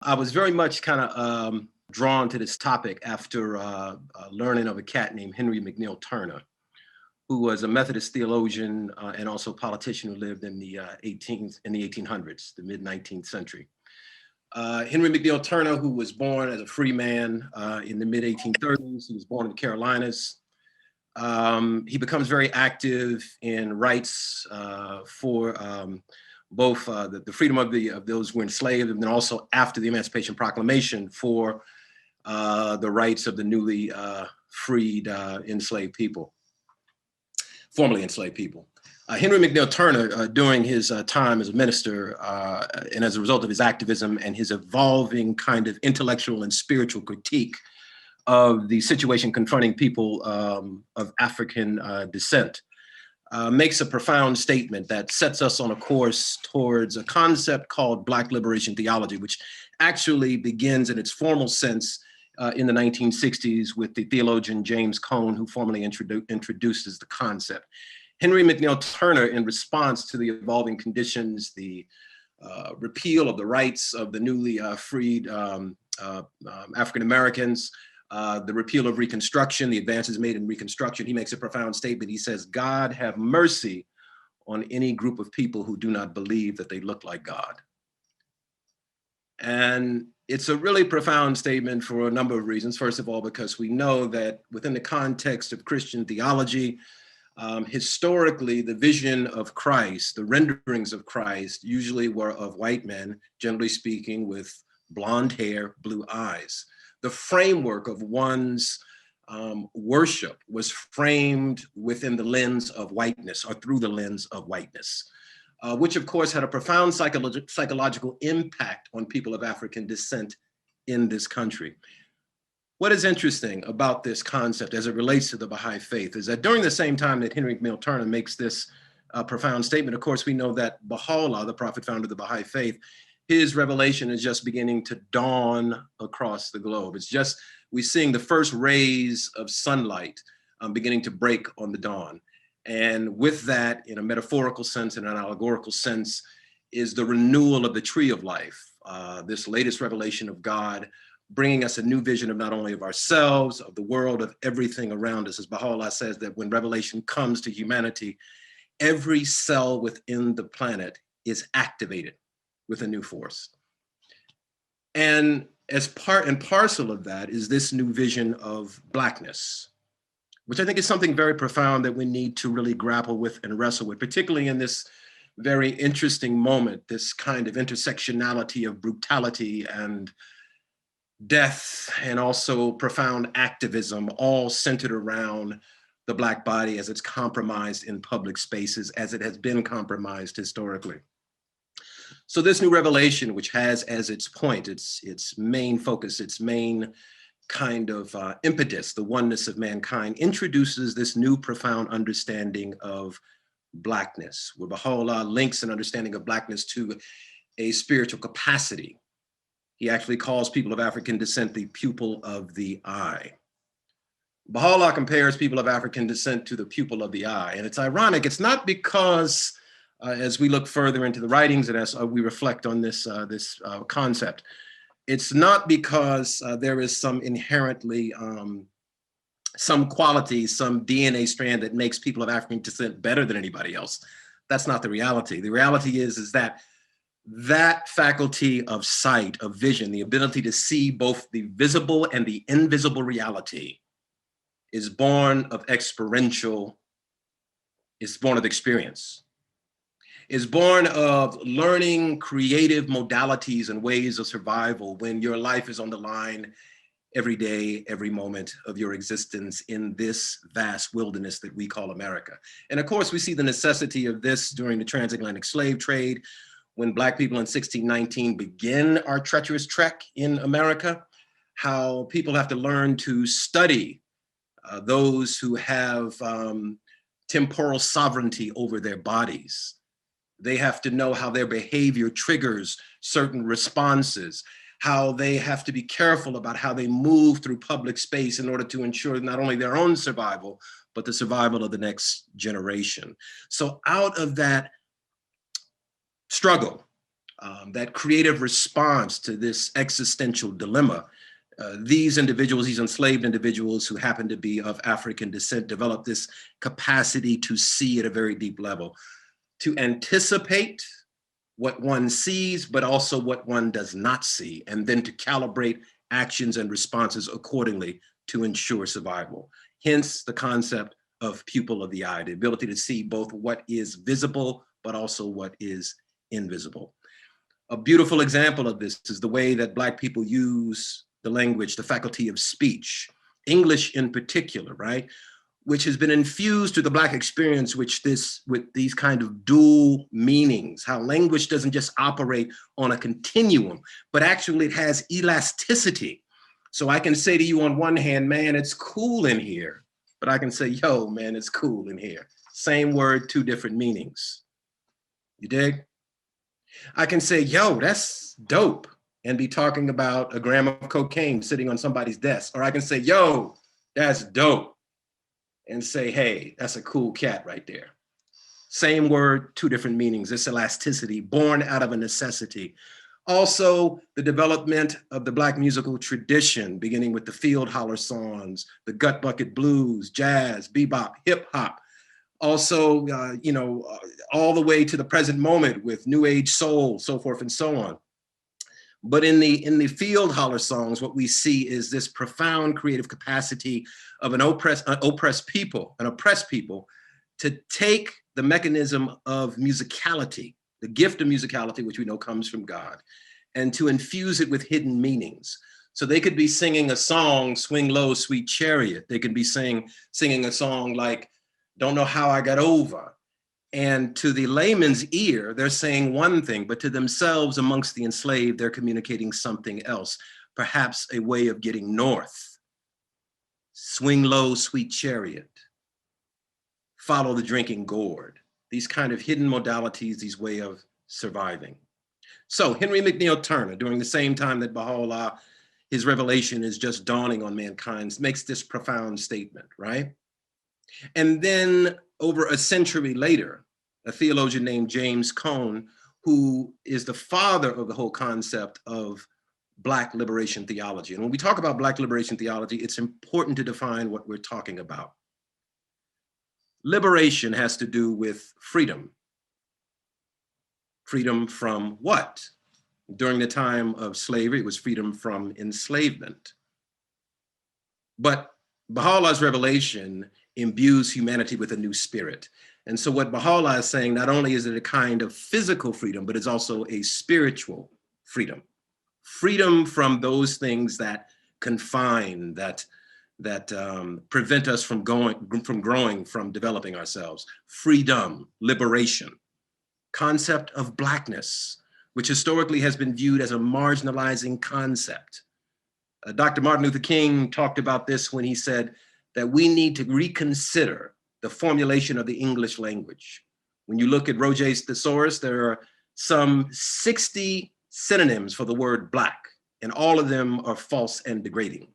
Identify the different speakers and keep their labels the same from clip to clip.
Speaker 1: I was very much kind of drawn to this topic after learning of a cat named Henry McNeil Turner, who was a Methodist theologian and also politician who lived in the 1800s, the mid 19th century. Henry McNeil Turner, who was born as a free man in the mid 1830s, he was born in the Carolinas. He becomes very active in rights for both the freedom of those who were enslaved, and then also after the Emancipation Proclamation for the rights of the newly freed enslaved people, formerly enslaved people. Henry McNeil Turner, during his time as a minister, and as a result of his activism and his evolving kind of intellectual and spiritual critique of the situation confronting people of African descent, makes a profound statement that sets us on a course towards a concept called Black liberation theology, which actually begins in its formal sense in the 1960s with the theologian James Cone, who formally introduces the concept. Henry McNeil Turner, in response to the evolving conditions, the repeal of the rights of the newly freed African Americans, the repeal of Reconstruction, the advances made in Reconstruction, he makes a profound statement. He says, "God have mercy on any group of people who do not believe that they look like God." And it's a really profound statement for a number of reasons. First of all, because we know that within the context of Christian theology, historically, the vision of Christ, the renderings of Christ, usually were of white men, generally speaking, with blonde hair, blue eyes. The framework of one's worship was framed within the lens of whiteness, or through the lens of whiteness, which of course had a profound psychological impact on people of African descent in this country. What is interesting about this concept as it relates to the Baha'i faith is that during the same time that Henry McNeil Turner makes this profound statement, of course, we know that Baha'u'llah, the prophet founder of the Baha'i faith, his revelation is just beginning to dawn across the globe. It's just, we're seeing the first rays of sunlight beginning to break on the dawn. And with that, in a metaphorical sense and an allegorical sense, is the renewal of the tree of life, this latest revelation of God, bringing us a new vision of not only of ourselves, of the world, of everything around us. As Baha'u'llah says, that when revelation comes to humanity, every cell within the planet is activated with a new force. And as part and parcel of that is this new vision of Blackness, which I think is something very profound that we need to really grapple with and wrestle with, particularly in this very interesting moment, this kind of intersectionality of brutality and death, and also profound activism, all centered around the Black body as it's compromised in public spaces, as it has been compromised historically. So this new revelation, which has as its point, its main focus, its main kind of impetus, the oneness of mankind, introduces this new profound understanding of Blackness, where Baha'u'llah links an understanding of Blackness to a spiritual capacity. He actually calls people of African descent the pupil of the eye. Baha'u'llah compares people of African descent to the pupil of the eye. And it's ironic, it's not because, as we look further into the writings and as we reflect on this concept, it's not because there is some inherently, some quality, some DNA strand that makes people of African descent better than anybody else. That's not the reality. The reality is that faculty of sight, of vision, the ability to see both the visible and the invisible reality is born of experience, is born of learning creative modalities and ways of survival when your life is on the line every day, every moment of your existence in this vast wilderness that we call America. And of course, we see the necessity of this during the transatlantic slave trade, when Black people in 1619 begin our treacherous trek in America, how people have to learn to study those who have temporal sovereignty over their bodies. They have to know how their behavior triggers certain responses, how they have to be careful about how they move through public space in order to ensure not only their own survival, but the survival of the next generation. So out of that struggle that creative response to this existential dilemma. These individuals, these enslaved individuals who happen to be of African descent, develop this capacity to see at a very deep level, to anticipate what one sees, but also what one does not see, and then to calibrate actions and responses accordingly to ensure survival. Hence the concept of pupil of the eye, the ability to see both what is visible, but also what is invisible. A beautiful example of this is the way that Black people use the language, the faculty of speech, English in particular, right? Which has been infused to the Black experience, with these kind of dual meanings, how language doesn't just operate on a continuum, but actually it has elasticity. So I can say to you on one hand, man, it's cool in here, but I can say, yo, man, it's cool in here. Same word, two different meanings. You dig? I can say, yo, that's dope, and be talking about a gram of cocaine sitting on somebody's desk. Or I can say, yo, that's dope, and say, hey, that's a cool cat right there. Same word, two different meanings. This elasticity born out of a necessity. Also, the development of the Black musical tradition, beginning with the field holler songs, the gut bucket blues, jazz, bebop, hip hop. Also, all the way to the present moment with new age soul, so forth and so on. But in the field holler songs, what we see is this profound creative capacity of an oppressed people to take the mechanism of musicality, the gift of musicality, which we know comes from God, and to infuse it with hidden meanings. So they could be singing a song, Swing Low, Sweet Chariot. They could be singing a song like, Don't Know How I Got Over. And to the layman's ear, they're saying one thing, but to themselves amongst the enslaved, they're communicating something else, perhaps a way of getting north. Swing low, sweet chariot. Follow the drinking gourd. These kind of hidden modalities, these way of surviving. So Henry McNeil Turner, during the same time that Baha'u'llah, his revelation is just dawning on mankind, makes this profound statement, right? And then over a century later, a theologian named James Cone, who is the father of the whole concept of Black liberation theology. And when we talk about Black liberation theology, it's important to define what we're talking about. Liberation has to do with freedom. Freedom from what? During the time of slavery, it was freedom from enslavement. But Baha'u'llah's revelation imbues humanity with a new spirit. And so what Baha'u'llah is saying, not only is it a kind of physical freedom, but it's also a spiritual freedom. Freedom from those things that confine, that prevent us from growing, from developing ourselves. Freedom, liberation. Concept of Blackness, which historically has been viewed as a marginalizing concept. Dr. Martin Luther King talked about this when he said that we need to reconsider the formulation of the English language. When you look at Roget's thesaurus, there are some 60 synonyms for the word Black, and all of them are false and degrading.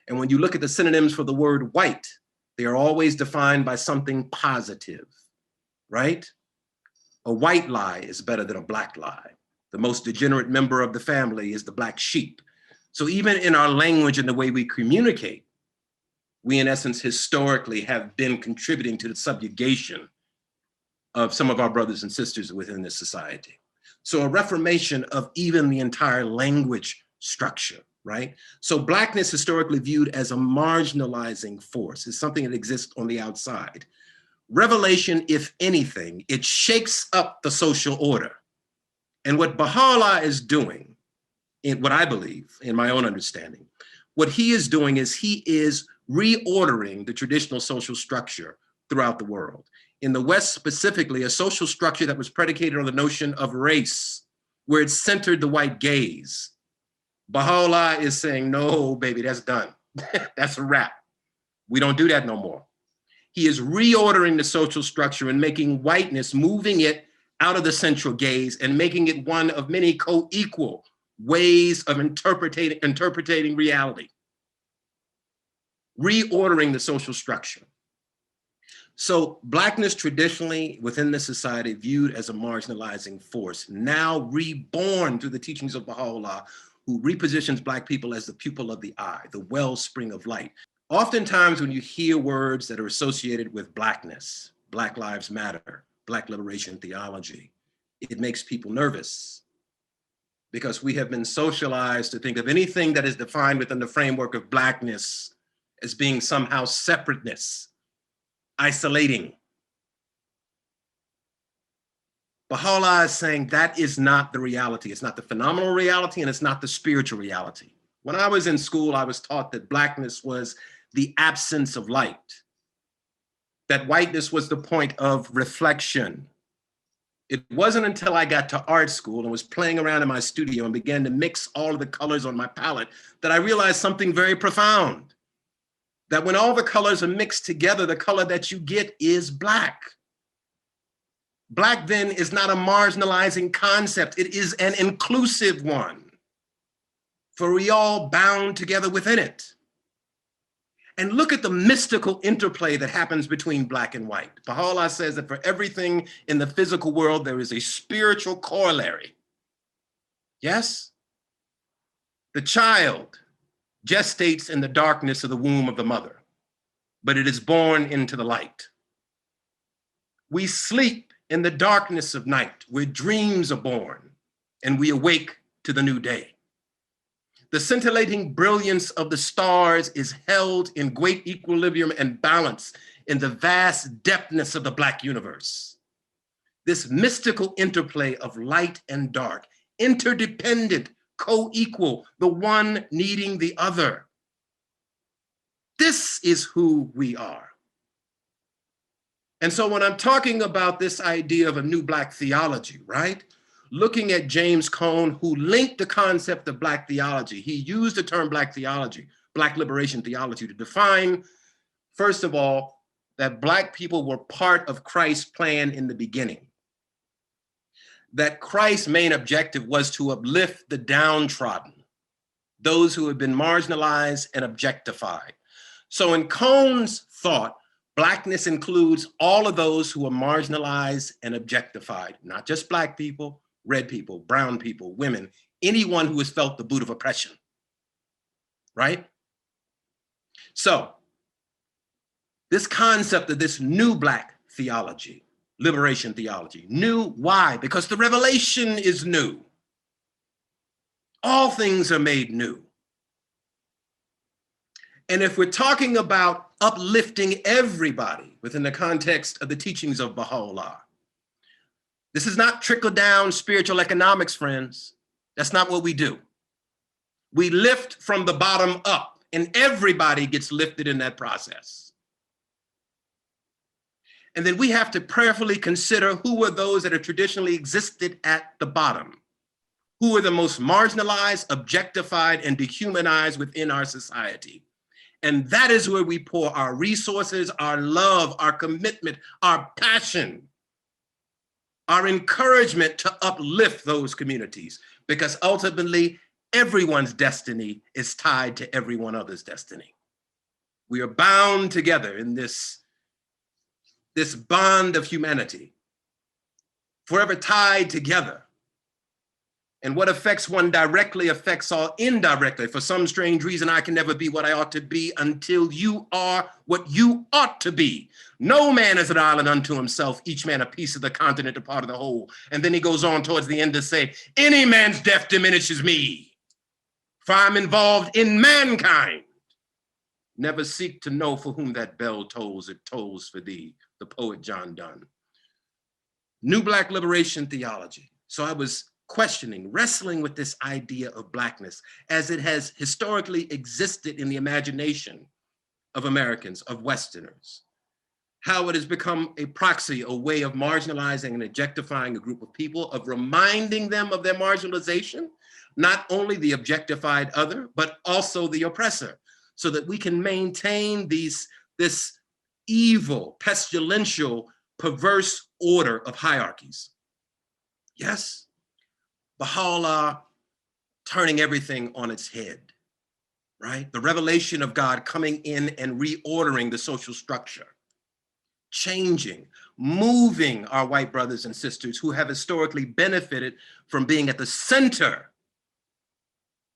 Speaker 1: And when you look at the synonyms for the word white, they are always defined by something positive, right? A white lie is better than a Black lie. The most degenerate member of the family is the black sheep. So even in our language and the way we communicate, we in essence historically have been contributing to the subjugation of some of our brothers and sisters within this society. So a reformation of even the entire language structure, right? So Blackness historically viewed as a marginalizing force, is something that exists on the outside. Revelation, if anything, it shakes up the social order. And what Baha'u'llah is doing, in what I believe, in my own understanding, what he is doing is he is reordering the traditional social structure throughout the world. In the West specifically, a social structure that was predicated on the notion of race, where it centered the white gaze. Baha'u'llah is saying, no, baby, that's done. That's a wrap. We don't do that no more. He is reordering the social structure and making whiteness, moving it out of the central gaze and making it one of many co-equal ways of interpreting reality. Reordering the social structure. So Blackness traditionally within the society viewed as a marginalizing force, now reborn through the teachings of Baha'u'llah, who repositions Black people as the pupil of the eye, the wellspring of light. Oftentimes when you hear words that are associated with Blackness, Black Lives Matter, Black liberation theology, it makes people nervous because we have been socialized to think of anything that is defined within the framework of Blackness as being somehow separateness, isolating. Baha'u'llah is saying that is not the reality. It's not the phenomenal reality and it's not the spiritual reality. When I was in school, I was taught that Blackness was the absence of light, that whiteness was the point of reflection. It wasn't until I got to art school and was playing around in my studio and began to mix all of the colors on my palette that I realized something very profound, that when all the colors are mixed together, the color that you get is black. Black then is not a marginalizing concept. It is an inclusive one, for we all bound together within it. And look at the mystical interplay that happens between black and white. Baha'u'llah says that for everything in the physical world, there is a spiritual corollary. Yes? The child gestates in the darkness of the womb of the mother, but it is born into the light. We sleep in the darkness of night, where dreams are born, and we awake to the new day. The scintillating brilliance of the stars is held in great equilibrium and balance in the vast depthness of the Black universe. This mystical interplay of light and dark, interdependent, co-equal, the one needing the other. This is who we are. And so when I'm talking about this idea of a new Black theology, right? Looking at James Cone, who linked the concept of Black theology. He used the term Black theology, Black liberation theology, to define, first of all, that Black people were part of Christ's plan in the beginning. That Christ's main objective was to uplift the downtrodden, those who have been marginalized and objectified. So in Cone's thought, Blackness includes all of those who are marginalized and objectified, not just Black people, red people, brown people, women, anyone who has felt the boot of oppression, right? So this concept of this new Black theology, liberation theology, new, why? Because the revelation is new. All things are made new. And if we're talking about uplifting everybody within the context of the teachings of Baha'u'llah, this is not trickle-down spiritual economics, friends. That's not what we do. We lift from the bottom up, and everybody gets lifted in that process. And then we have to prayerfully consider who are those that have traditionally existed at the bottom, who are the most marginalized, objectified, and dehumanized within our society. And that is where we pour our resources, our love, our commitment, our passion, our encouragement to uplift those communities, because ultimately everyone's destiny is tied to everyone else's destiny. We are bound together in this bond of humanity, forever tied together. And what affects one directly affects all indirectly. For some strange reason, I can never be what I ought to be until you are what you ought to be. No man is an island unto himself, each man a piece of the continent, a part of the whole. And then he goes on towards the end to say, any man's death diminishes me, for I'm involved in mankind. Never seek to know for whom that bell tolls, it tolls for thee, the poet John Donne. New Black liberation theology. So I was questioning, wrestling with this idea of Blackness as it has historically existed in the imagination of Americans, of Westerners. How it has become a proxy, a way of marginalizing and objectifying a group of people, of reminding them of their marginalization, not only the objectified other, but also the oppressor, so that we can maintain this evil, pestilential, perverse order of hierarchies. Yes? Baha'u'llah turning everything on its head, right? The revelation of God coming in and reordering the social structure, changing, moving our white brothers and sisters who have historically benefited from being at the center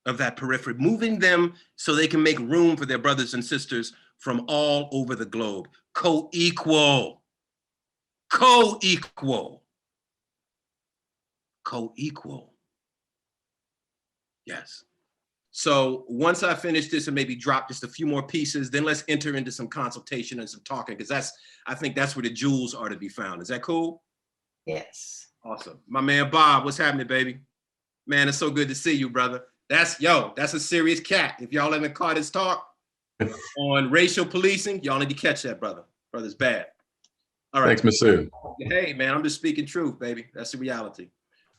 Speaker 1: of that periphery, moving them so they can make room for their brothers and sisters from all over the globe. Co-equal, co-equal, co-equal. Yes. So once I finish this and maybe drop just a few more pieces, then let's enter into some consultation and some talking, because I think that's where the jewels are to be found. Is that cool?
Speaker 2: Yes.
Speaker 1: Awesome. My man Bob, what's happening, baby? Man, it's so good to see you, brother. That's a serious cat. If y'all haven't caught his talk on racial policing, y'all need to catch that, brother. Brother's bad. All right.
Speaker 3: Thanks, Masood.
Speaker 1: Hey, man, I'm just speaking truth, baby. That's the reality.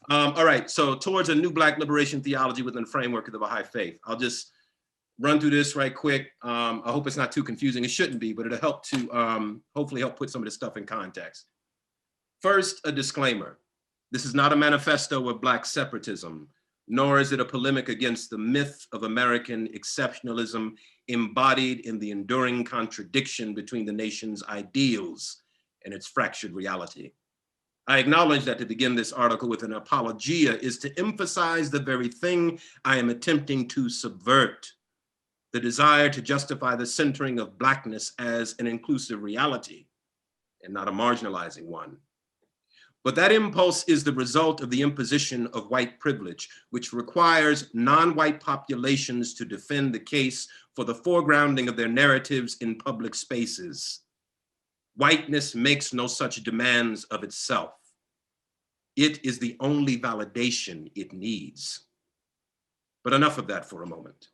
Speaker 1: All right, so towards a new Black liberation theology within the framework of the Baha'i faith. I'll just run through this right quick. I hope it's not too confusing. It shouldn't be, but it'll help to hopefully help put some of this stuff in context. First, a disclaimer. This is not a manifesto of Black separatism, nor is it a polemic against the myth of American exceptionalism embodied in the enduring contradiction between the nation's ideals and its fractured reality. I acknowledge that to begin this article with an apologia is to emphasize the very thing I am attempting to subvert, the desire to justify the centering of Blackness as an inclusive reality and not a marginalizing one. But that impulse is the result of the imposition of white privilege, which requires non-white populations to defend the case for the foregrounding of their narratives in public spaces. Whiteness makes no such demands of itself. It is the only validation it needs. But enough of that for a moment.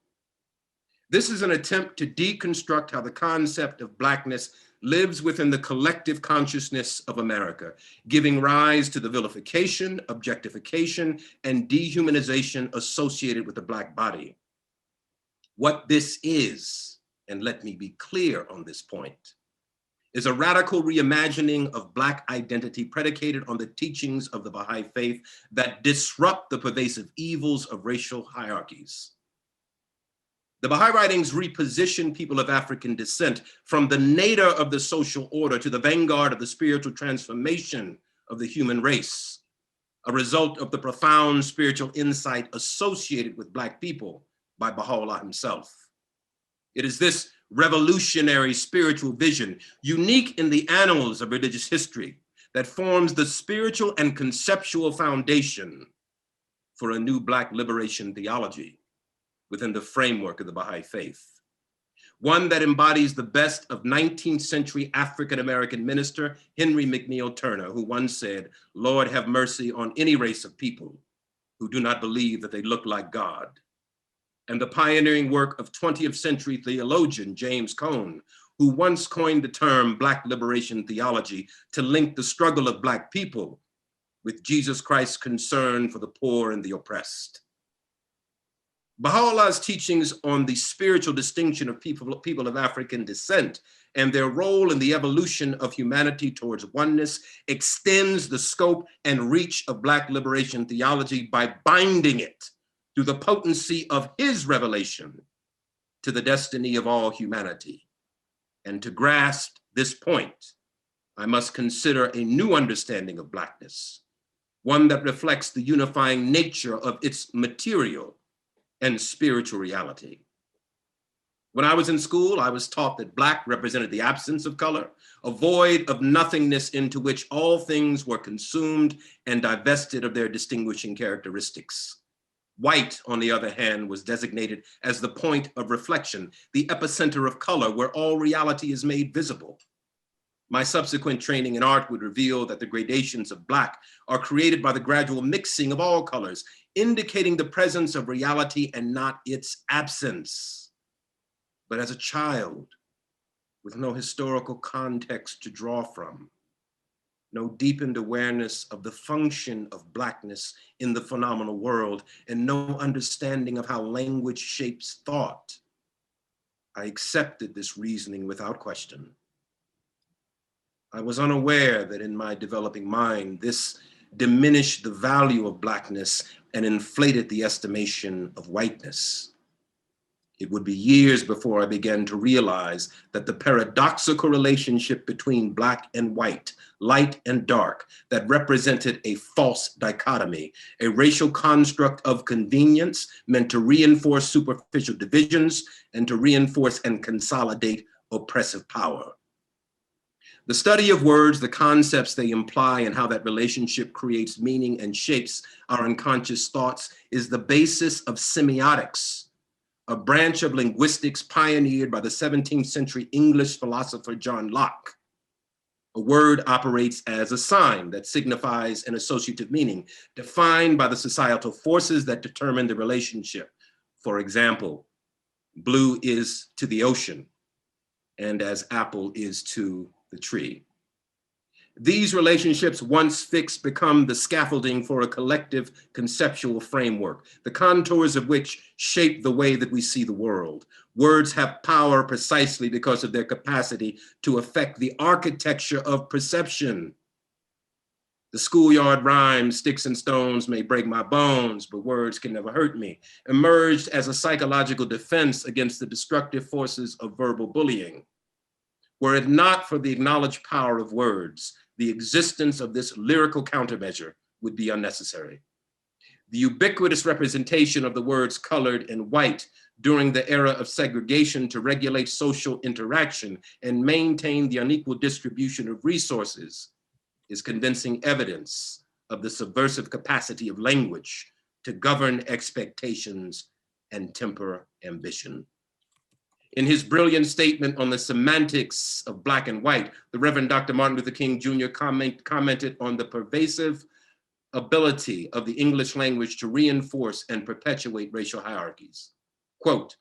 Speaker 1: This is an attempt to deconstruct how the concept of Blackness lives within the collective consciousness of America, giving rise to the vilification, objectification, and dehumanization associated with the Black body. What this is, and let me be clear on this point, is a radical reimagining of Black identity predicated on the teachings of the Baha'i faith that disrupt the pervasive evils of racial hierarchies. The Baha'i writings reposition people of African descent from the nadir of the social order to the vanguard of the spiritual transformation of the human race, a result of the profound spiritual insight associated with Black people by Baha'u'llah himself. It is this revolutionary spiritual vision, unique in the annals of religious history, that forms the spiritual and conceptual foundation for a new Black liberation theology within the framework of the Baha'i faith. One that embodies the best of 19th century African-American minister Henry McNeil Turner, who once said, "Lord, have mercy on any race of people who do not believe that they look like God." And the pioneering work of 20th century theologian James Cone, who once coined the term Black liberation theology to link the struggle of Black people with Jesus Christ's concern for the poor and the oppressed. Baha'u'llah's teachings on the spiritual distinction of people of African descent and their role in the evolution of humanity towards oneness extends the scope and reach of Black liberation theology by binding it through the potency of his revelation to the destiny of all humanity. And to grasp this point, I must consider a new understanding of Blackness, one that reflects the unifying nature of its material and spiritual reality. When I was in school, I was taught that Black represented the absence of color, a void of nothingness into which all things were consumed and divested of their distinguishing characteristics. White, on the other hand, was designated as the point of reflection, the epicenter of color where all reality is made visible. My subsequent training in art would reveal that the gradations of Black are created by the gradual mixing of all colors, indicating the presence of reality and not its absence. But as a child, with no historical context to draw from, no deepened awareness of the function of Blackness in the phenomenal world, and no understanding of how language shapes thought, I accepted this reasoning without question. I was unaware that in my developing mind, this diminished the value of Blackness and inflated the estimation of whiteness. It would be years before I began to realize that the paradoxical relationship between black and white, light and dark, that represented a false dichotomy, a racial construct of convenience meant to reinforce superficial divisions and to reinforce and consolidate oppressive power. The study of words, the concepts they imply, and how that relationship creates meaning and shapes our unconscious thoughts is the basis of semiotics, a branch of linguistics pioneered by the 17th century English philosopher John Locke. A word operates as a sign that signifies an associative meaning, defined by the societal forces that determine the relationship. For example, blue is to the ocean, and as apple is to the tree. These relationships, once fixed, become the scaffolding for a collective conceptual framework, the contours of which shape the way that we see the world. Words have power precisely because of their capacity to affect the architecture of perception. The schoolyard rhyme, sticks and stones may break my bones, but words can never hurt me, emerged as a psychological defense against the destructive forces of verbal bullying. Were it not for the acknowledged power of words, the existence of this lyrical countermeasure would be unnecessary. The ubiquitous representation of the words colored and white during the era of segregation to regulate social interaction and maintain the unequal distribution of resources is convincing evidence of the subversive capacity of language to govern expectations and temper ambition. In his brilliant statement on the semantics of black and white, the Reverend Dr. Martin Luther King Jr. commented on the pervasive ability of the English language to reinforce and perpetuate racial hierarchies. Quote,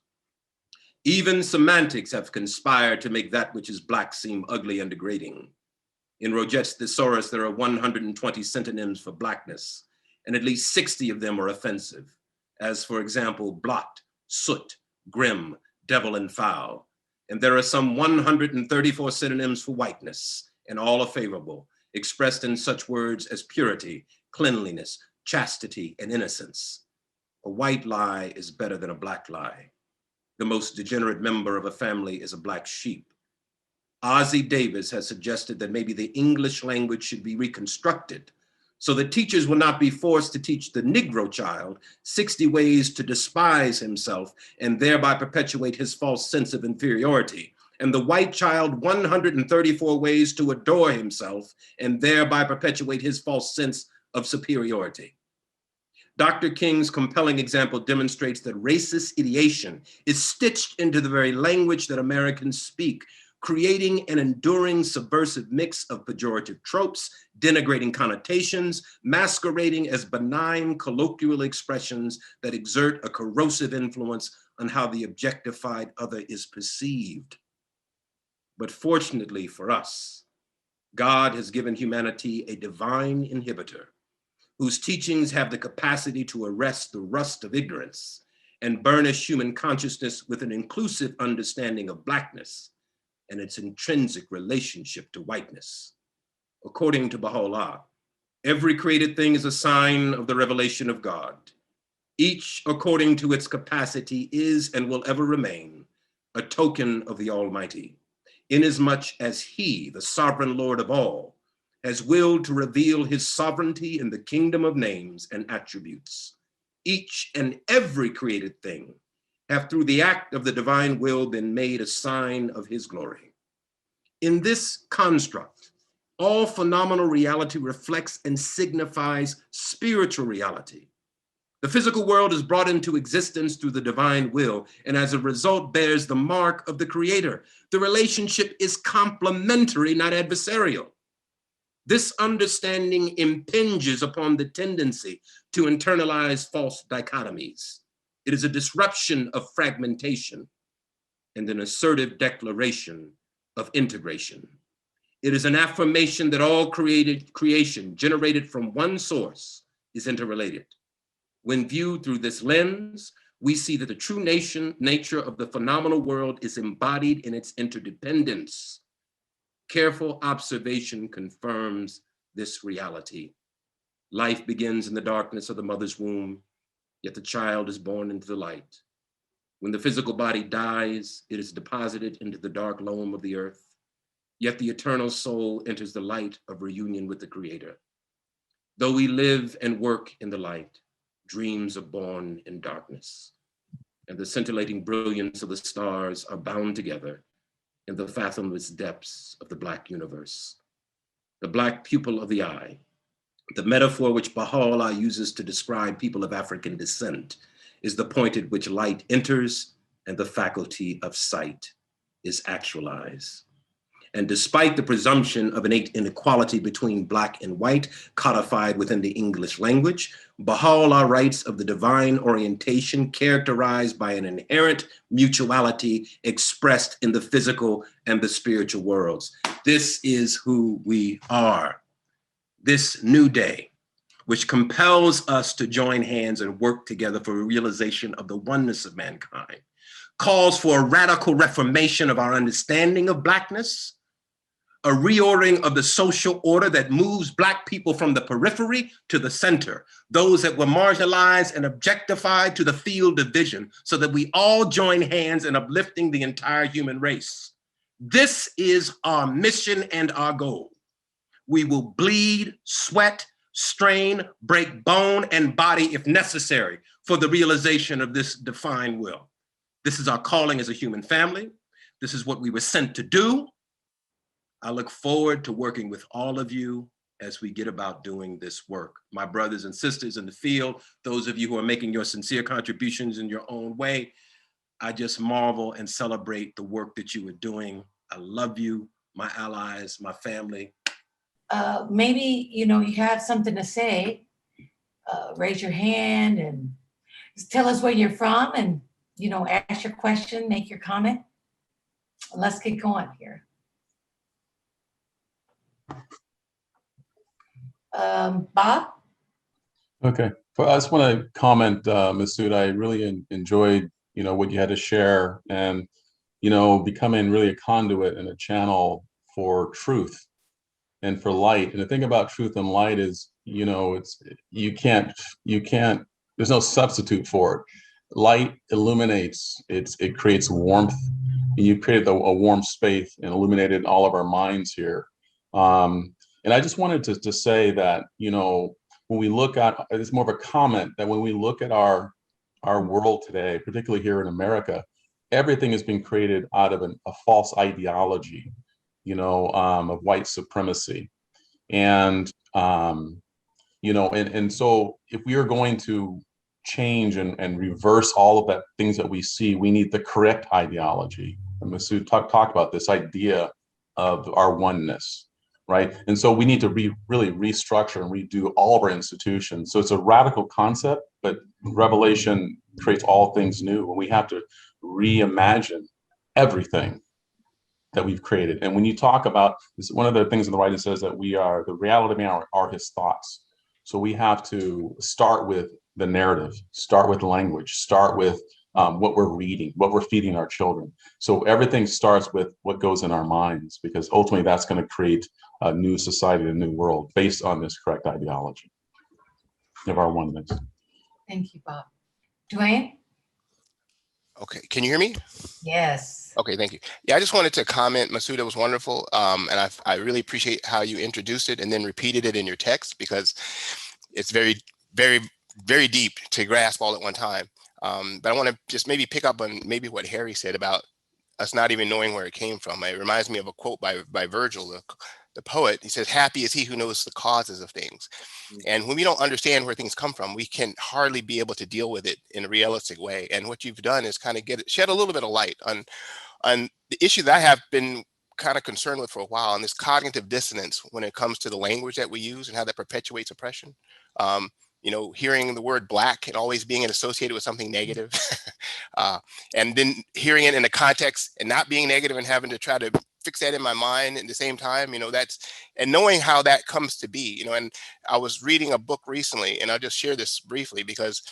Speaker 1: "Even semantics have conspired to make that which is black seem ugly and degrading. In Roget's thesaurus, there are 120 synonyms for blackness, and at least 60 of them are offensive, as for example, blot, soot, grim, devil, and foul. And there are some 134 synonyms for whiteness, and all are favorable, expressed in such words as purity, cleanliness, chastity, and innocence. A white lie is better than a black lie. The most degenerate member of a family is a black sheep. Ozzie Davis has suggested that maybe the English language should be reconstructed so that teachers will not be forced to teach the Negro child 60 ways to despise himself and thereby perpetuate his false sense of inferiority, and the white child 134 ways to adore himself and thereby perpetuate his false sense of superiority. Dr. King's compelling example demonstrates that racist ideation is stitched into the very language that Americans speak, creating an enduring subversive mix of pejorative tropes, denigrating connotations, masquerading as benign colloquial expressions that exert a corrosive influence on how the objectified other is perceived. But fortunately for us, God has given humanity a divine inhibitor whose teachings have the capacity to arrest the rust of ignorance and burnish human consciousness with an inclusive understanding of blackness and its intrinsic relationship to whiteness. According to Baha'u'llah, every created thing is a sign of the revelation of God. Each, according to its capacity, is and will ever remain a token of the Almighty, inasmuch as He, the sovereign Lord of all, has willed to reveal His sovereignty in the kingdom of names and attributes. Each and every created thing have through the act of the divine will been made a sign of His glory. In this construct, all phenomenal reality reflects and signifies spiritual reality. The physical world is brought into existence through the divine will, and as a result bears the mark of the Creator. The relationship is complementary, not adversarial. This understanding impinges upon the tendency to internalize false dichotomies. It is a disruption of fragmentation and an assertive declaration of integration. It is an affirmation that all creation generated from one source is interrelated. When viewed through this lens, we see that the true nature of the phenomenal world is embodied in its interdependence. Careful observation confirms this reality. Life begins in the darkness of the mother's womb, yet the child is born into the light. When the physical body dies, it is deposited into the dark loam of the earth, yet the eternal soul enters the light of reunion with the Creator. Though we live and work in the light, dreams are born in darkness, and the scintillating brilliance of the stars are bound together in the fathomless depths of the Black universe. The Black pupil of the eye, the metaphor which Baha'u'llah uses to describe people of African descent, is the point at which light enters and the faculty of sight is actualized. And despite the presumption of innate inequality between Black and white codified within the English language, Baha'u'llah writes of the divine orientation characterized by an inherent mutuality expressed in the physical and the spiritual worlds. This is who we are. This new day, which compels us to join hands and work together for a realization of the oneness of mankind, calls for a radical reformation of our understanding of Blackness, a reordering of the social order that moves Black people from the periphery to the center, those that were marginalized and objectified to the field of vision, so that we all join hands in uplifting the entire human race. This is our mission and our goal. We will bleed, sweat, strain, break bone and body if necessary for the realization of this divine will. This is our calling as a human family. This is what we were sent to do. I look forward to working with all of you as we get about doing this work. My brothers and sisters in the field, those of you who are making your sincere contributions in your own way, I just marvel and celebrate the work that you are doing. I love you, my allies, my family.
Speaker 2: Maybe, you have something to say, raise your hand and tell us where you're from and, ask your question, make your comment. Let's get going here. Bob?
Speaker 3: Okay, well, I just want to comment, Masood, I really enjoyed, what you had to share and, becoming really a conduit and a channel for truth and for light. And the thing about truth and light is, you can't, there's no substitute for it. Light illuminates, it creates warmth. And you created a warm space and illuminated all of our minds here. And I just wanted to say that, when we look at, it's more of a comment that when we look at our world today, particularly here in America, everything has been created out of a false ideology, of white supremacy. And, and so if we are going to change and reverse all of that things that we see, we need the correct ideology. And Masood talked about this idea of our oneness, right? And so we need to really restructure and redo all of our institutions. So it's a radical concept, but Revelation creates all things new, and we have to reimagine everything that we've created. And when you talk about this, one of the things in the writing says that the reality of man are his thoughts. So we have to start with the narrative, start with language, start with what we're reading, what we're feeding our children. So everything starts with what goes in our minds, because ultimately that's going to create a new society, a new world based on this correct ideology of our oneness.
Speaker 2: Thank you, Bob. Dwayne?
Speaker 4: Okay, can you hear me?
Speaker 2: Yes.
Speaker 4: Okay, thank you. Yeah, I just wanted to comment, Masood, it was wonderful. And I really appreciate how you introduced it and then repeated it in your text, because it's very, very, very deep to grasp all at one time. But I want to just maybe pick up on maybe what Harry said about us not even knowing where it came from. It reminds me of a quote by Virgil, the poet. He says, "Happy is he who knows the causes of things." And when we don't understand where things come from, we can hardly be able to deal with it in a realistic way. And what you've done is kind of shed a little bit of light on the issue that I have been kind of concerned with for a while, and this cognitive dissonance when it comes to the language that we use and how that perpetuates oppression. Hearing the word Black and always being associated with something negative, and then hearing it in a context and not being negative and having to try to fix that in my mind at the same time, and knowing how that comes to be, and I was reading a book recently, and I'll just share this briefly, because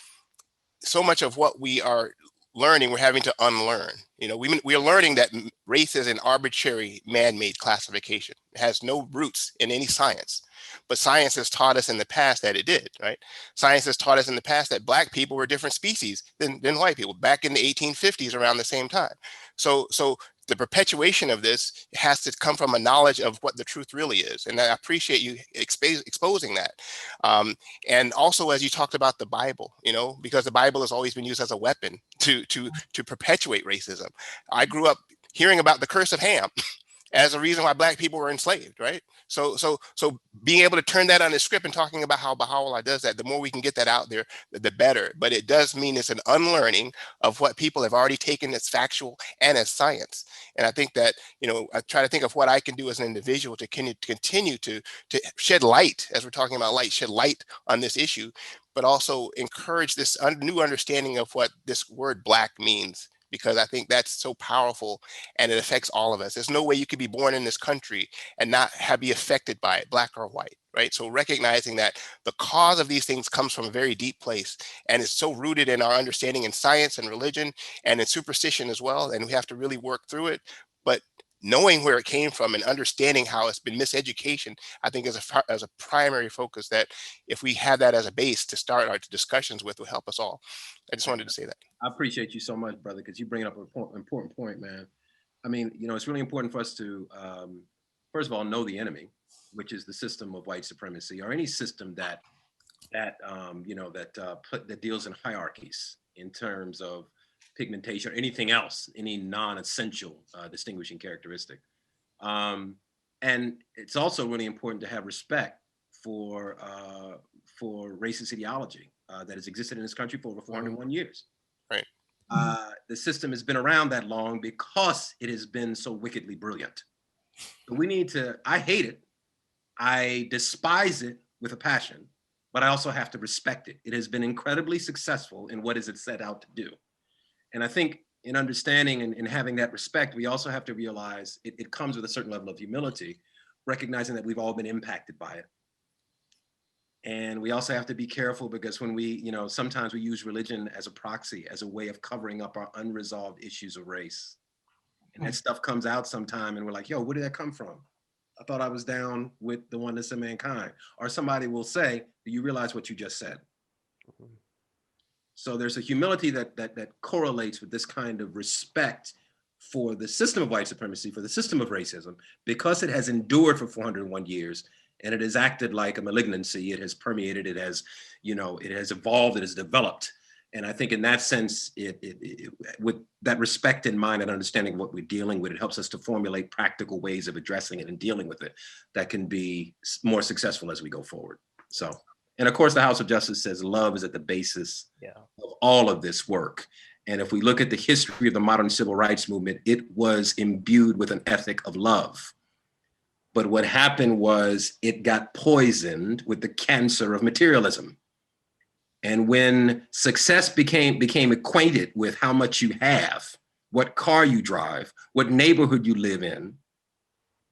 Speaker 4: so much of what we are learning, we're having to unlearn. You know, we are learning that race is an arbitrary man-made classification. It has no roots in any science, but science has taught us in the past that it did, right? Science has taught us in the past that Black people were different species than white people back in the 1850s around the same time. So the perpetuation of this has to come from a knowledge of what the truth really is. And I appreciate you exposing that. And also, as you talked about the Bible, you know, because the Bible has always been used as a weapon to perpetuate racism. I grew up hearing about the curse of Ham as a reason why Black people were enslaved, right? So being able to turn that on the script and talking about how Baha'u'llah does that, the more we can get that out there, the better. But it does mean it's an unlearning of what people have already taken as factual and as science. And I think that, you know, I try to think of what I can do as an individual to continue to shed light, as we're talking about light, shed light on this issue, but also encourage this new understanding of what this word Black means, because I think that's so powerful and it affects all of us. There's no way you could be born in this country and not be affected by it, Black or white, right? So recognizing that the cause of these things comes from a very deep place, and it's so rooted in our understanding in science and religion and in superstition as well, and we have to really work through it. But knowing where it came from and understanding how it's been miseducation, I think is a primary focus that if we have that as a base to start our discussions with, will help us all. I just wanted to say that.
Speaker 1: I appreciate you so much, brother, because you bring up an important point, man. I mean, you know, it's really important for us to, first of all, know the enemy, which is the system of white supremacy, or any system that deals in hierarchies in terms of pigmentation or anything else, any non-essential distinguishing characteristic. And it's also really important to have respect for racist ideology that has existed in this country for over 401 years.
Speaker 4: Right.
Speaker 1: The system has been around that long because it has been so wickedly brilliant. But we need to, I hate it. I despise it with a passion, but I also have to respect it. It has been incredibly successful in what is it set out to do. And I think in understanding and having that respect, we also have to realize it comes with a certain level of humility, recognizing that we've all been impacted by it. And we also have to be careful, because when we, you know, sometimes we use religion as a proxy, as a way of covering up our unresolved issues of race. And that stuff comes out sometime and we're like, yo, where did that come from? I thought I was down with the oneness of mankind. Or somebody will say, do you realize what you just said? So there's a humility that correlates with this kind of respect for the system of white supremacy, for the system of racism, because it has endured for 401 years. And it has acted like a malignancy. It has permeated, it has, you know, it has evolved, it has developed. And I think in that sense, with that respect in mind and understanding what we're dealing with, it helps us to formulate practical ways of addressing it and dealing with it that can be more successful as we go forward. So, and of course, the House of Justice says love is at the basis of all of this work. And if we look at the history of the modern civil rights movement, it was imbued with an ethic of love. But what happened was it got poisoned with the cancer of materialism. And when success became acquainted with how much you have, what car you drive, what neighborhood you live in,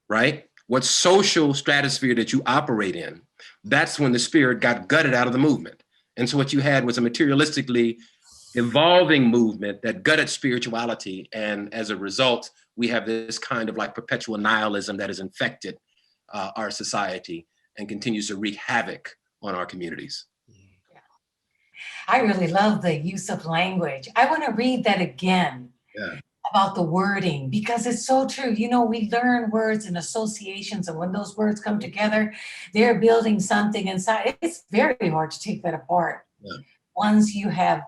Speaker 1: right? What social stratosphere that you operate in, that's when the spirit got gutted out of the movement. And so what you had was a materialistically evolving movement that gutted spirituality. And as a result, we have this kind of like perpetual nihilism that has infected our society and continues to wreak havoc on our communities.
Speaker 2: I really love the use of language. I want to read that again about the wording, because it's so true. You know, we learn words and associations, and when those words come together, they're building something inside. It's very hard to take that apart. Once you have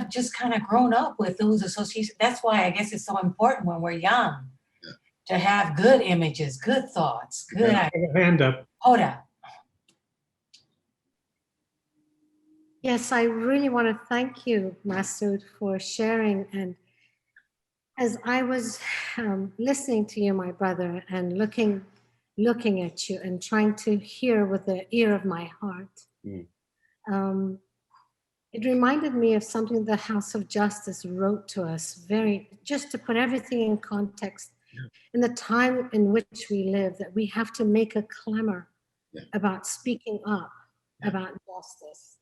Speaker 2: just kind of grown up with those associations. That's why I guess it's so important when we're young to have good images, good thoughts, good ideas.
Speaker 5: Hand up.
Speaker 2: Hold up.
Speaker 6: Yes, I really want to thank you, Masood, for sharing. And as I was listening to you, my brother, and looking at you and trying to hear with the ear of my heart, it reminded me of something the House of Justice wrote to us, just to put everything in context. In the time in which we live, that we have to make a clamor about speaking up about justice.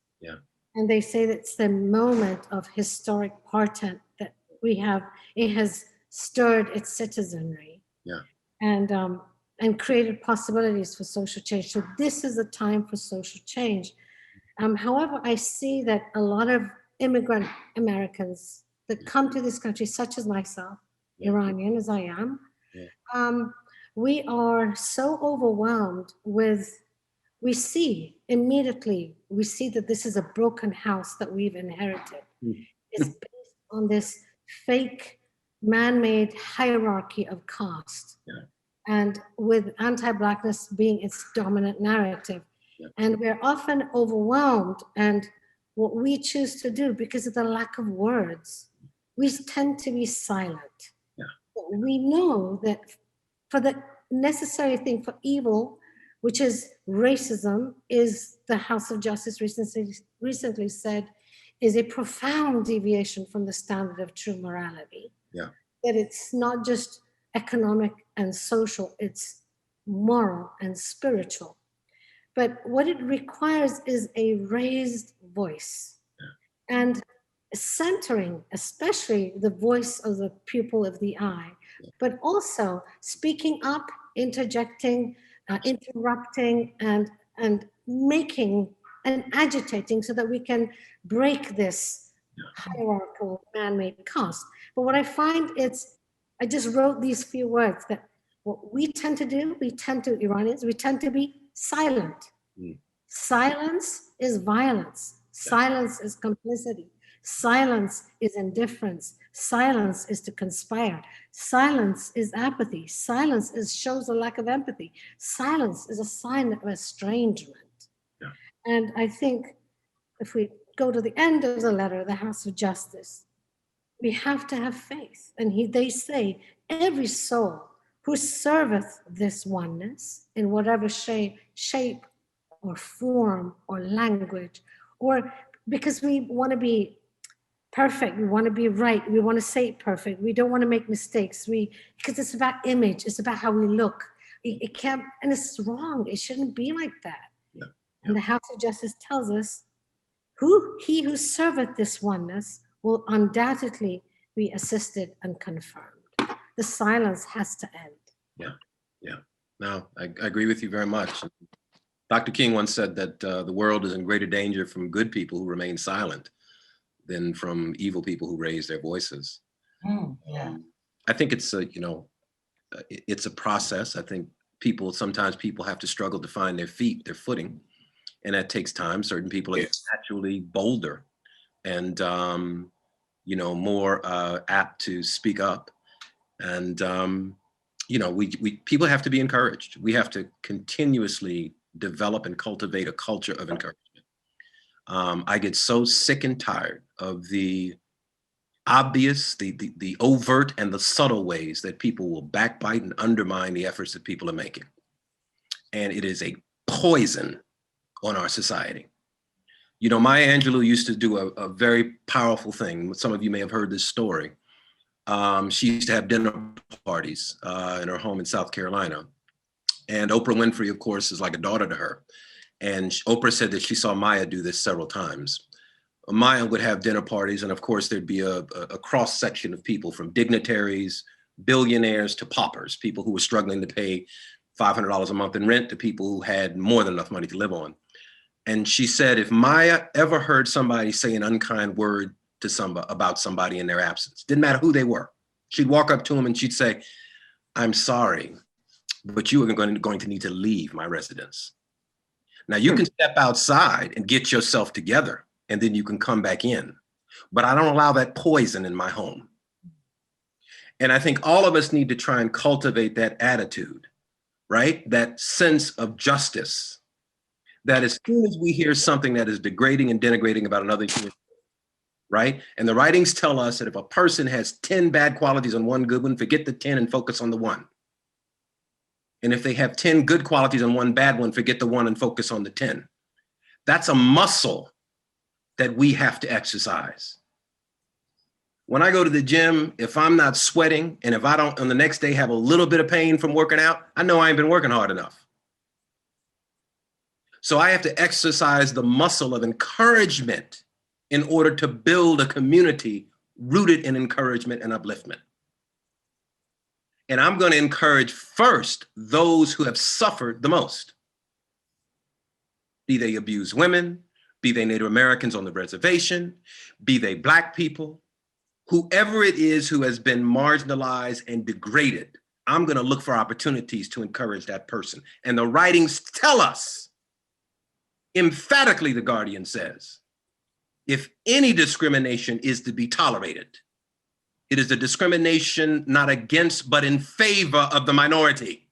Speaker 6: And they say that it's the moment of historic portent that we have. It has stirred its citizenry.
Speaker 1: Yeah.
Speaker 6: And created possibilities for social change. So this is a time for social change. However, I see that a lot of immigrant Americans that come to this country, such as myself, Iranian as I am, we are so overwhelmed with, we see that this is a broken house that we've inherited. It's based on this fake man-made hierarchy of caste. And with anti-Blackness being its dominant narrative. And we're often overwhelmed, and what we choose to do, because of the lack of words, we tend to be silent. We know that for the necessary thing for evil, which is racism, is the House of Justice recently said, is a profound deviation from the standard of true morality. That it's not just economic and social, it's moral and spiritual. But what it requires is a raised voice and centering, especially the voice of the pupil of the eye, but also speaking up, interjecting, interrupting, and making and agitating so that we can break this hierarchical man-made caste. But what I find I just wrote these few words that what we tend to do, Iranians, we tend to be silent. Silence is violence. Silence is complicity. Silence is indifference. Silence is to conspire. Silence is apathy. Silence shows a lack of empathy. Silence is a sign of estrangement. And I think if we go to the end of the letter, the House of Justice, we have to have faith. And they say, every soul who serveth this oneness in whatever shape or form or language, or because we want to be perfect, we want to be right, we want to say it perfect, we don't want to make mistakes, because it's about image, it's about how we look. It can't, and it's wrong, it shouldn't be like that. And the House of Justice tells us, he who serveth this oneness will undoubtedly be assisted and confirmed. The silence has to end.
Speaker 1: No, I agree with you very much. Dr. King once said that the world is in greater danger from good people who remain silent than from evil people who raise their voices. I think it's it's a process. I think sometimes people have to struggle to find their footing, and that takes time. Certain people are naturally bolder and more apt to speak up. And people have to be encouraged. We have to continuously develop and cultivate a culture of encouragement. I get so sick and tired of the obvious, the overt and the subtle ways that people will backbite and undermine the efforts that people are making. And it is a poison on our society. Maya Angelou used to do a very powerful thing. Some of you may have heard this story. She used to have dinner parties in her home in South Carolina. And Oprah Winfrey, of course, is like a daughter to her. And Oprah said that she saw Maya do this several times. Maya would have dinner parties, and of course, there'd be a cross-section of people, from dignitaries, billionaires, to paupers, people who were struggling to pay $500 a month in rent, to people who had more than enough money to live on. And she said, if Maya ever heard somebody say an unkind word to somebody about somebody in their absence, didn't matter who they were, she'd walk up to them and she'd say, "I'm sorry, but you are going to need to leave my residence. Now you can step outside and get yourself together, and then you can come back in. But I don't allow that poison in my home." And I think all of us need to try and cultivate that attitude, right? That sense of justice, that as soon as we hear something that is degrading and denigrating about another human, right? And the writings tell us that if a person has 10 bad qualities and one good one, forget the 10 and focus on the one. And if they have 10 good qualities and one bad one, forget the one and focus on the 10. That's a muscle that we have to exercise. When I go to the gym, if I'm not sweating, and if I don't on the next day have a little bit of pain from working out, I know I ain't been working hard enough. So I have to exercise the muscle of encouragement in order to build a community rooted in encouragement and upliftment. And I'm going to encourage first those who have suffered the most, be they abused women, be they Native Americans on the reservation, be they Black people, whoever it is who has been marginalized and degraded. I'm going to look for opportunities to encourage that person. And the writings tell us, emphatically, the Guardian says, if any discrimination is to be tolerated, it is a discrimination not against, but in favor of the minority.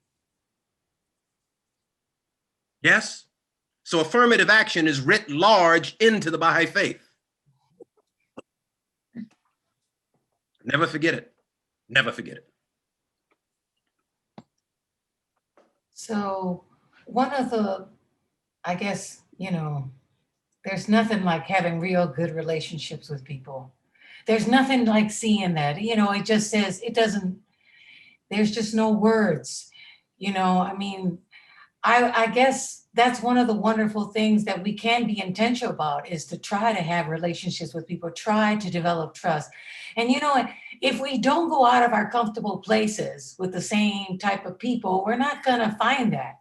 Speaker 1: Yes? So affirmative action is writ large into the Baha'i faith. Never forget it. Never forget it.
Speaker 2: So one of the, I guess, there's nothing like having real good relationships with people. There's nothing like seeing that, it just says, there's just no words, I guess that's one of the wonderful things that we can be intentional about, is to try to have relationships with people, try to develop trust. And if we don't go out of our comfortable places with the same type of people, we're not gonna find that.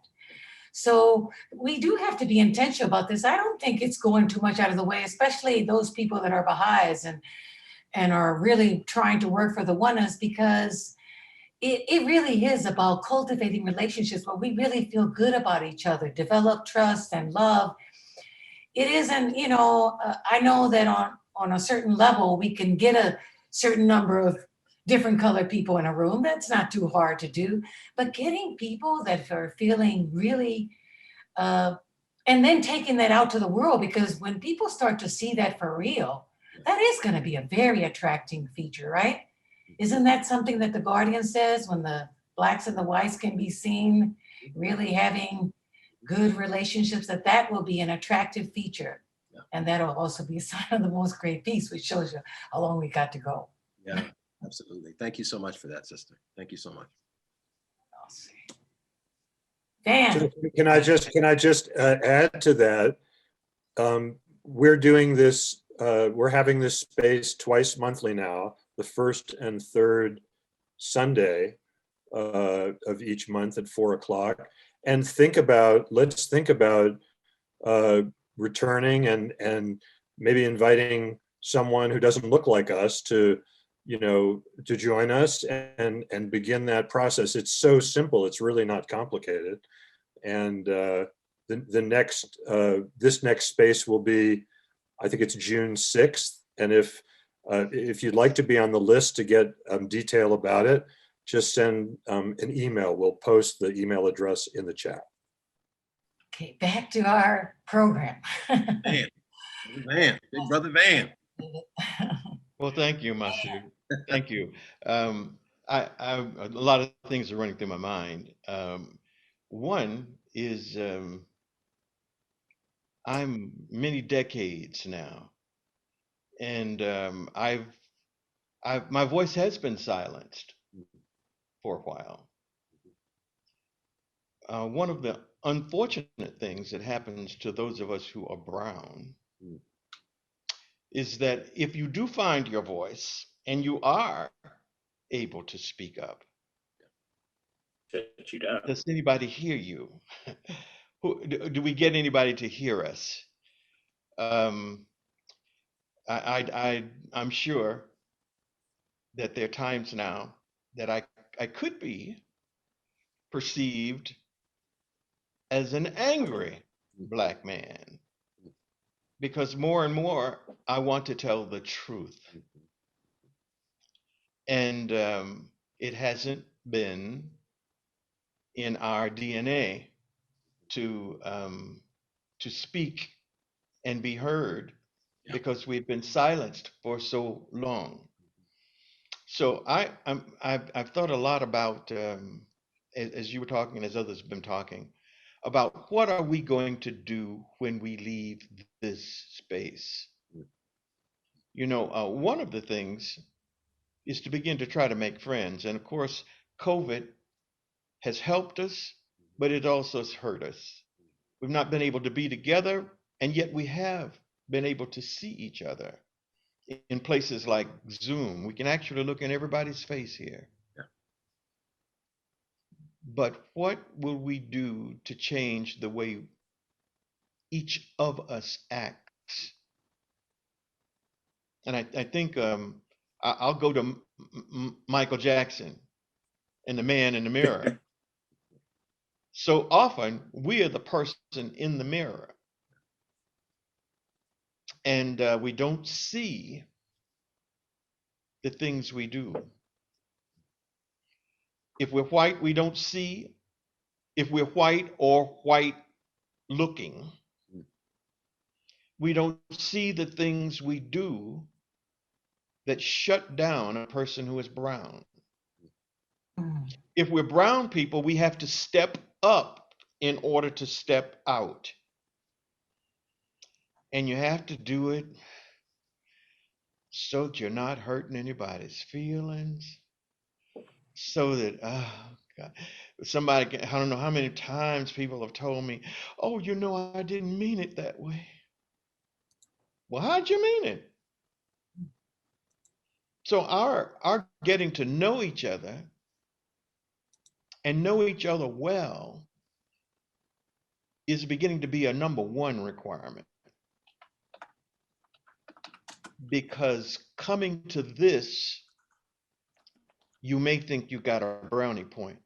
Speaker 2: So we do have to be intentional about this. I don't think it's going too much out of the way, especially those people that are Baha'is and are really trying to work for the oneness, because it really is about cultivating relationships where we really feel good about each other, develop trust and love. It isn't, I know that on a certain level, we can get a certain number of different colored people in a room. That's not too hard to do. But getting people that are feeling really, and then taking that out to the world, because when people start to see that for real, that is going to be a very attracting feature, right? Isn't that something that the Guardian says, when the Blacks and the whites can be seen really having good relationships, that will be an attractive feature.
Speaker 1: Yeah.
Speaker 2: And that'll also be a sign of the most great peace, which shows you how long we got to go.
Speaker 1: Yeah, absolutely. Thank you so much for that, sister. Thank you so much.
Speaker 2: I'll see. Dan.
Speaker 5: Can I just add to that? We're doing this, we're having this space twice monthly now, the first and third Sunday of each month at 4:00. And let's think about returning and maybe inviting someone who doesn't look like us to join us and begin that process. It's so simple. It's really not complicated. And this next space will be, I think it's June 6th. And if you'd like to be on the list to get detail about it, just send an email. We'll post the email address in the chat.
Speaker 2: Okay, back to our program.
Speaker 1: Van, Big Brother Van.
Speaker 7: Well, thank you, Masood. Thank you. A lot of things are running through my mind. One is I'm many decades now, and my voice has been silenced for a while. One of the unfortunate things that happens to those of us who are brown is that if you do find your voice and you are able to speak up, does anybody hear you? Do we get anybody to hear us? I'm sure that there are times now that I could be perceived as an angry Black man, because more and more I want to tell the truth. And it hasn't been in our DNA to speak and be heard, because we've been silenced for so long. So I've thought a lot about, as you were talking, as others have been talking, about what are we going to do when we leave this space. One of the things is to begin to try to make friends. And of course, COVID has helped us, but it also has hurt us. We've not been able to be together, and yet we have been able to see each other in places like Zoom. We can actually look in everybody's face here.
Speaker 1: Yeah.
Speaker 7: But what will we do to change the way each of us acts? And I think I'll go to Michael Jackson and the man in the mirror. So often we are the person in the mirror, and we don't see the things we do. If we're white, we don't see. If we're white or white looking, we don't see the things we do that shut down a person who is brown.
Speaker 2: Mm.
Speaker 7: If we're brown people, we have to step up in order to step out. And you have to do it so that you're not hurting anybody's feelings. So that, oh God, somebody, I don't know how many times people have told me, oh, you know, I didn't mean it that way. Well, how'd you mean it? So our getting to know each other and know each other well is beginning to be a number one requirement. Because coming to this, you may think you got a brownie point.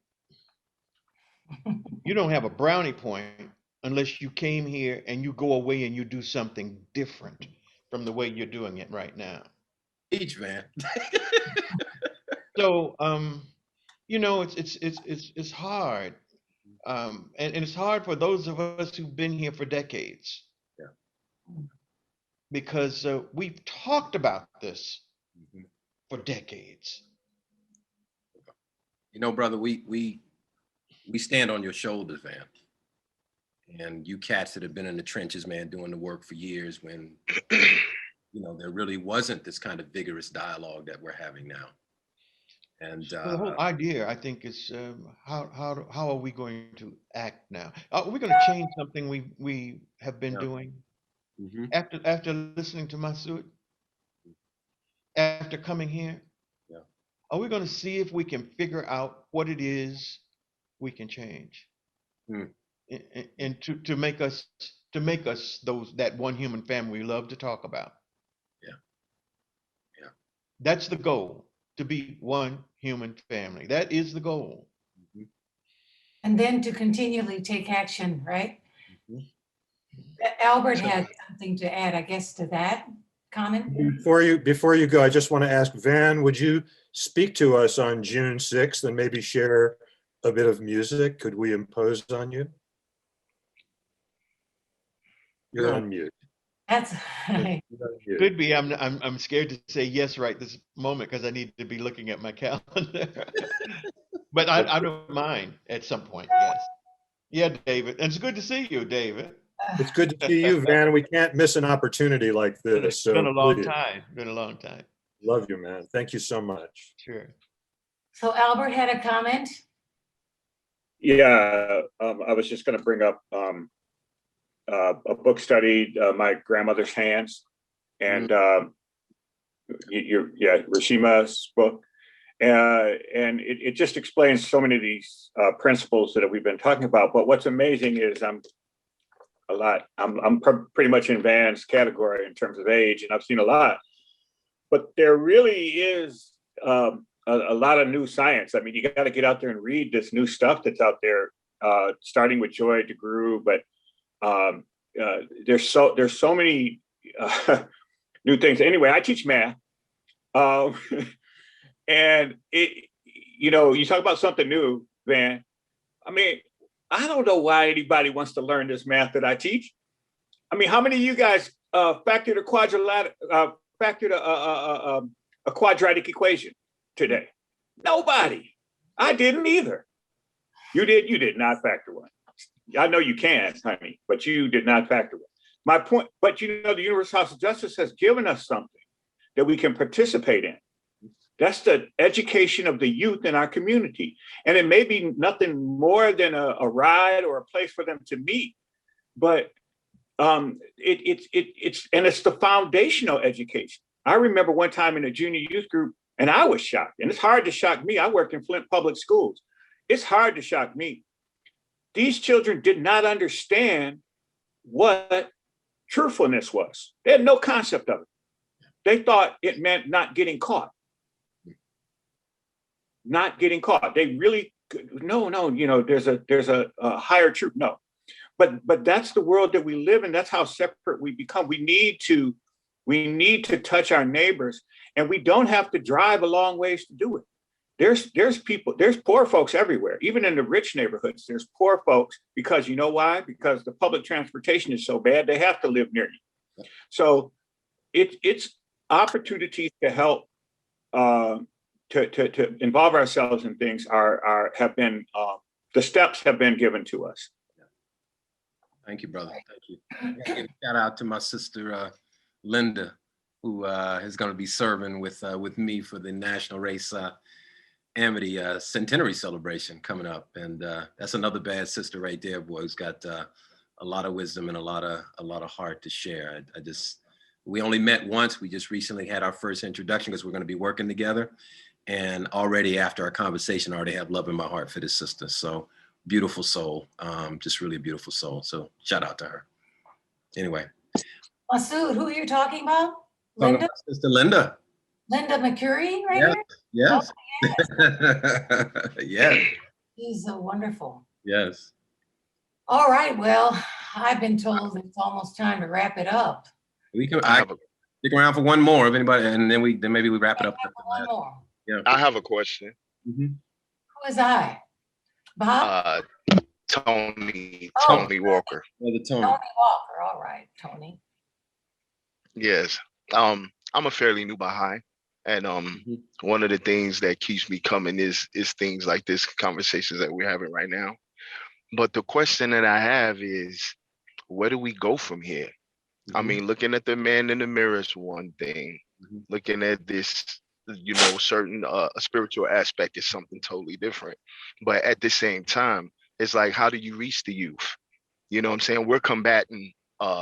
Speaker 7: You don't have a brownie point unless you came here and you go away and you do something different from the way you're doing it right now.
Speaker 1: Each man.
Speaker 7: So, you know, it's hard, and it's hard for those of us who've been here for decades.
Speaker 1: Yeah.
Speaker 7: Because we've talked about this
Speaker 1: Mhm.
Speaker 7: for decades.
Speaker 1: You know, brother, we stand on your shoulders, man. And you cats that have been in the trenches, man, doing the work for years when, you know, there really wasn't this kind of vigorous dialogue that we're having now. And
Speaker 7: So the whole idea, I think, is how are we going to act now? Are we going to change something we have been
Speaker 1: Yeah.
Speaker 7: doing
Speaker 1: Mhm.
Speaker 7: after listening to Masood, after coming here?
Speaker 1: Yeah.
Speaker 7: Are we going to see if we can figure out what it is we can change,
Speaker 1: Mm.
Speaker 7: and to make us those that one human family we love to talk about?
Speaker 1: Yeah. Yeah.
Speaker 7: That's the goal, to be one human family. That is the goal.
Speaker 1: Mhm.
Speaker 2: And then to continually take action, right?
Speaker 1: Mhm.
Speaker 2: Albert
Speaker 5: So-
Speaker 2: had something to add, I guess, to that comment.
Speaker 5: Before you go, I just want to ask Van, would you speak to us on June 6th and maybe share a bit of music? Could we impose on you? You're on mute.
Speaker 2: That's
Speaker 5: You're on mute.
Speaker 7: Could be. I'm scared to say yes right this moment because I need to be looking at my calendar. But I don't mind at some point. Yes. Yeah, David. And it's good to see you, David.
Speaker 5: It's good to see you, Van. We can't miss an opportunity like this.
Speaker 7: It's
Speaker 5: So
Speaker 7: been a long
Speaker 5: please,
Speaker 7: time. Been a long time.
Speaker 5: love you, man. Thank you so much.
Speaker 7: Sure.
Speaker 2: So Albert had a comment.
Speaker 8: Yeah, I was just going to bring up a book study, My Grandmother's Hands, and Rashima's book, and it just explains so many of these principles that we've been talking about. But what's amazing is I'm pretty much in Van's category in terms of age, and I've seen a lot. But there really is a lot of new science. I mean, you got to get out there and read this new stuff that's out there, starting with Joy DeGruy. But there's so many new things. Anyway, I teach math, and you talk about something new, Van. I mean, I don't know why anybody wants to learn this math that I teach. I mean, how many of you guys factored a quadratic equation today? Nobody. I didn't either. You did. You did not factor one. I know you can, honey, but you did not factor one. My point, but the Universal House of Justice has given us something that we can participate in. That's the education of the youth in our community. And it may be nothing more than a ride or a place for them to meet. But It's the foundational education. I remember one time in a junior youth group, and I was shocked. And it's hard to shock me. I worked in Flint Public Schools. It's hard to shock me. These children did not understand what truthfulness was. They had no concept of it. They thought it meant not getting caught. Not getting caught. They really, no, there's a higher truth. No. But that's the world that we live in. That's how separate we become. We need to touch our neighbors, and we don't have to drive a long ways to do it. There's poor folks everywhere, even in the rich neighborhoods. There's poor folks because you know why? Because the public transportation is so bad, they have to live near you. So it's opportunities to help to involve ourselves in things have been the steps have been given to us.
Speaker 1: Thank you, brother. Thank you. Shout out to my sister Linda, who is going to be serving with me for the National Race Amity Centenary celebration coming up, and that's another bad sister right there, boy, who's got a lot of wisdom and a lot of heart to share. We only met once. We just recently had our first introduction because we're going to be working together, and already after our conversation, I already have love in my heart for this sister. So. Beautiful soul, just really a beautiful soul. So shout out to her. Anyway.
Speaker 2: Masood, who are you talking about? Linda?
Speaker 1: Sister Linda.
Speaker 2: Linda McCurry, right here?
Speaker 1: Yes.
Speaker 2: Oh, yes.
Speaker 1: Yes.
Speaker 2: She's so wonderful.
Speaker 1: Yes.
Speaker 2: All right. Well, I've been told it's almost time to wrap it up.
Speaker 1: We can stick around for one more if anybody, and then maybe we wrap it up.
Speaker 2: One more.
Speaker 1: Yeah.
Speaker 9: I have a question.
Speaker 1: Mm-hmm.
Speaker 2: Who is I? Bob?
Speaker 9: Tony Walker.
Speaker 1: Tony.
Speaker 2: Tony Walker. All right, Tony.
Speaker 9: Yes. I'm a fairly new Baha'i, and one of the things that keeps me coming is things like this, conversations that we're having right now. But the question that I have is, where do we go from here? Mm-hmm. I mean, looking at the man in the mirror is one thing. Mm-hmm. Looking at this, certain spiritual aspect is something totally different. But at the same time, it's like, how do you reach the youth? You know what I'm saying? We're combating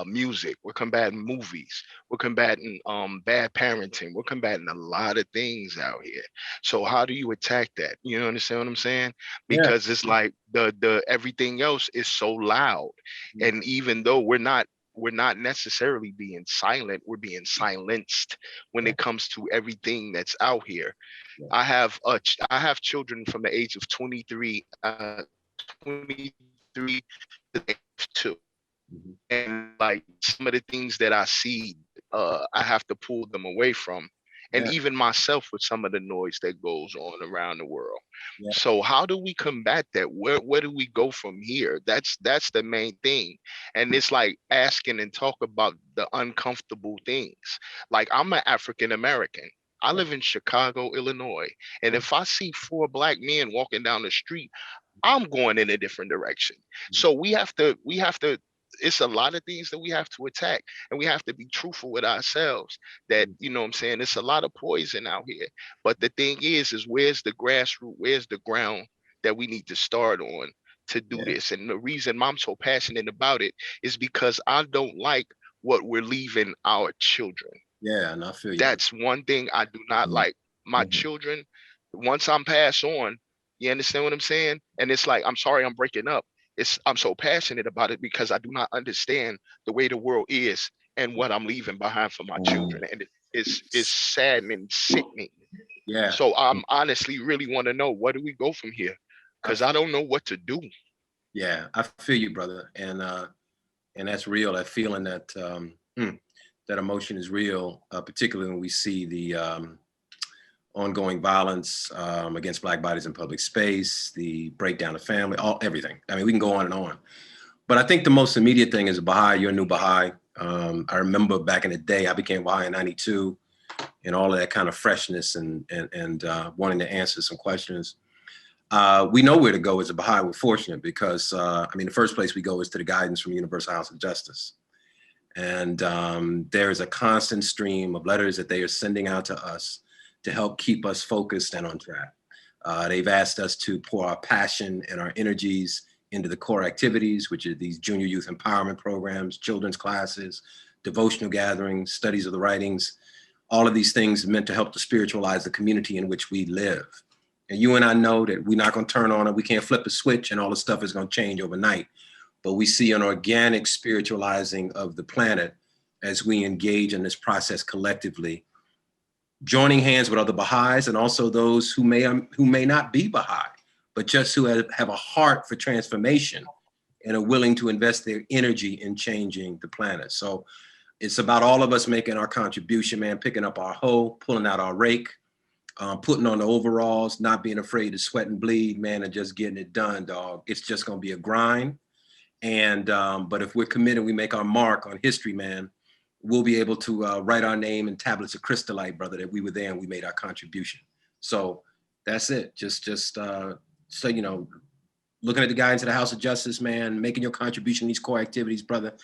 Speaker 9: music, we're combating movies, we're combating bad parenting, we're combating a lot of things out here. So how do you attack that? You know, understand what I'm saying? Because it's like the everything else is so loud. And even though we're not necessarily being silent, we're being silenced when it comes to everything that's out here. I have children from the age of 23 to 2. Mm-hmm. And like some of the things that I see, I have to pull them away from. And even myself with some of the noise that goes on around the world. Yeah. So how do we combat that? Where do we go from here? That's the main thing. And it's like asking and talk about the uncomfortable things. Like, I'm an African American. I live in Chicago, Illinois. And if I see 4 Black men walking down the street, I'm going in a different direction. So we have to, it's a lot of things that we have to attack, and we have to be truthful with ourselves that, you know what I'm saying, it's a lot of poison out here. But the thing is where's the grassroots, where's the ground that we need to start on to do this? And the reason I'm so passionate about it is because I don't like what we're leaving our children.
Speaker 1: Yeah, and I feel you.
Speaker 9: That's one thing I do not like. My children, once I'm passed on, you understand what I'm saying? And it's like, I'm sorry I'm breaking up. I'm so passionate about it because I do not understand the way the world is and what I'm leaving behind for my children. And it's saddening and sickening.
Speaker 1: Yeah.
Speaker 9: So I'm honestly really want to know, where do we go from here? Because I don't know what to do.
Speaker 1: Yeah, I feel you, brother. And that's real. That feeling, that that emotion is real, particularly when we see the ongoing violence against Black bodies in public space, the breakdown of family, everything. I mean, we can go on and on. But I think the most immediate thing is a Baha'i. You're a new Baha'i. I remember back in the day, I became Baha'i in '92, and all of that kind of freshness and wanting to answer some questions. We know where to go as a Baha'i. We're fortunate because, the first place we go is to the guidance from Universal House of Justice. And there is a constant stream of letters that they are sending out to us to help keep us focused and on track. They've asked us to pour our passion and our energies into the core activities, which are these junior youth empowerment programs, children's classes, devotional gatherings, studies of the writings. All of these things are meant to help to spiritualize the community in which we live. And you and I know that we're not going to turn on it. We can't flip a switch and all this stuff is going to change overnight. But we see an organic spiritualizing of the planet as we engage in this process collectively, joining hands with other Baha'is and also those who may not be Baha'i, but just who have a heart for transformation and are willing to invest their energy in changing the planet. So it's about all of us making our contribution, man, picking up our hoe, pulling out our rake, putting on the overalls, not being afraid to sweat and bleed, man, and just getting it done, dog. It's just gonna be a grind. And, but if we're committed, we make our mark on history, man, we'll be able to write our name in tablets of crystallite, brother, that we were there and we made our contribution. So that's it. So, you know, looking at the guidance of the House of Justice, man, making your contribution in these core activities, brother,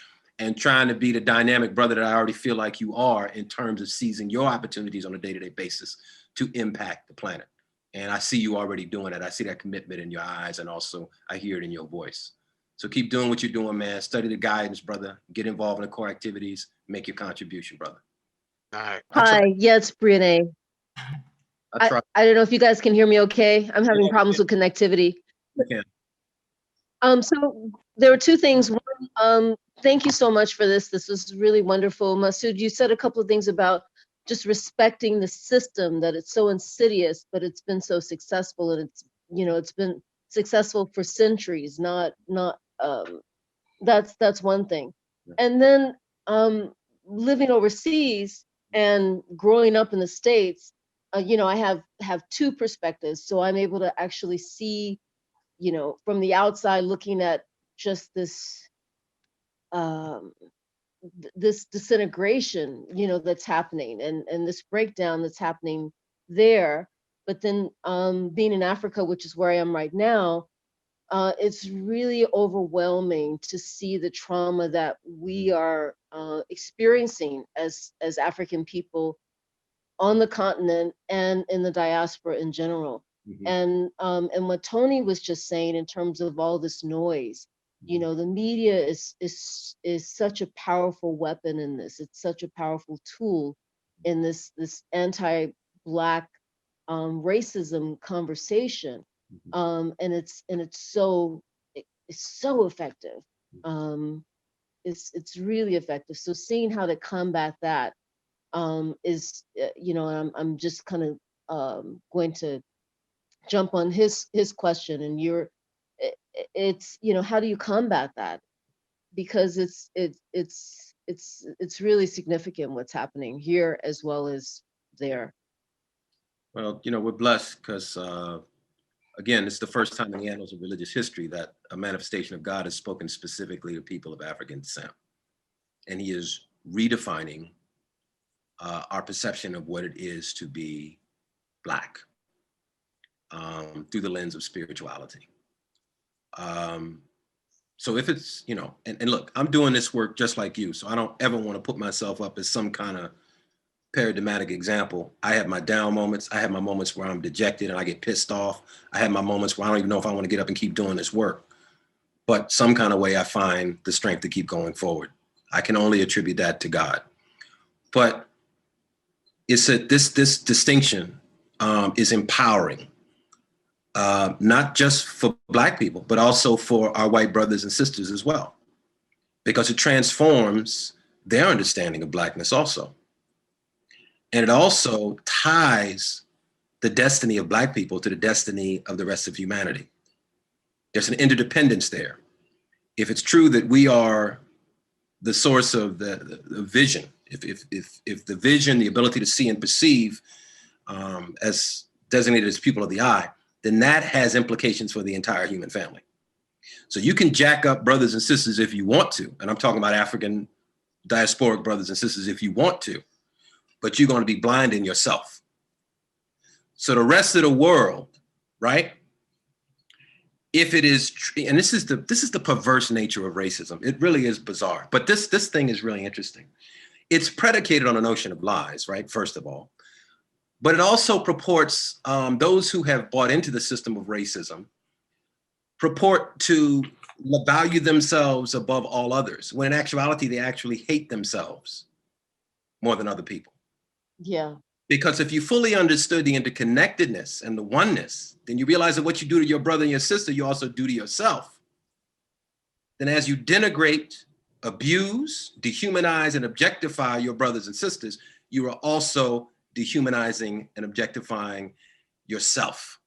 Speaker 1: and trying to be the dynamic brother that I already feel like you are in terms of seizing your opportunities on a day-to-day basis to impact the planet. And I see you already doing it. I see that commitment in your eyes, and also I hear it in your voice. So keep doing what you're doing, man. Study the guidance, brother. Get involved in the core activities. Make your contribution, brother.
Speaker 9: All right.
Speaker 10: Hi, yes, Brianna. I don't know if you guys can hear me okay. I'm having problems with connectivity.
Speaker 1: Okay.
Speaker 10: So there were two things. One, thank you so much for this. This was really wonderful. Masood, you said a couple of things about just respecting the system, that it's so insidious, but it's been so successful, and it's, you know, it's been successful for centuries, that's one thing. And then living overseas and growing up in the States, you know, I have two perspectives. So I'm able to actually see, you know, from the outside looking at just this this disintegration, you know, that's happening, and this breakdown that's happening there. But then being in Africa, which is where I am right now, it's really overwhelming to see the trauma that we are experiencing as African people on the continent and in the diaspora in general. And what Tony was just saying in terms of all this noise, you know, the media is such a powerful weapon in this. It's such a powerful tool in this anti-Black racism conversation, and it's so effective. It's really effective. So seeing how to combat that is, you know, I'm just kind of going to jump on his question, and it's, you know, how do you combat that? Because it's really significant what's happening here as well as there.
Speaker 1: Well, you know, we're blessed because, again, it's the first time in the annals of religious history that a manifestation of God has spoken specifically to people of African descent. And he is redefining our perception of what it is to be Black through the lens of spirituality. So if it's, you know, and look, I'm doing this work just like you, so I don't ever want to put myself up as some kind of paradigmatic example. I have my down moments. I have my moments where I'm dejected and I get pissed off. I have my moments where I don't even know if I want to get up and keep doing this work. But some kind of way I find the strength to keep going forward. I can only attribute that to God. But it's this distinction is empowering, not just for Black people, but also for our white brothers and sisters as well, because it transforms their understanding of Blackness also. And it also ties the destiny of Black people to the destiny of the rest of humanity. There's an interdependence there. If it's true that we are the source of the vision, if the vision, the ability to see and perceive as designated as people of the eye, then that has implications for the entire human family. So you can jack up brothers and sisters if you want to, and I'm talking about African diasporic brothers and sisters if you want to, but you're going to be blind in yourself. So the rest of the world, right? If it is, and this is the perverse nature of racism. It really is bizarre, but this thing is really interesting. It's predicated on a notion of lies, right? First of all, but it also purports those who have bought into the system of racism purport to value themselves above all others, when in actuality, they actually hate themselves more than other people.
Speaker 10: Yeah.
Speaker 1: Because if you fully understood the interconnectedness and the oneness, then you realize that what you do to your brother and your sister, you also do to yourself. Then as you denigrate, abuse, dehumanize, and objectify your brothers and sisters, you are also dehumanizing and objectifying yourself.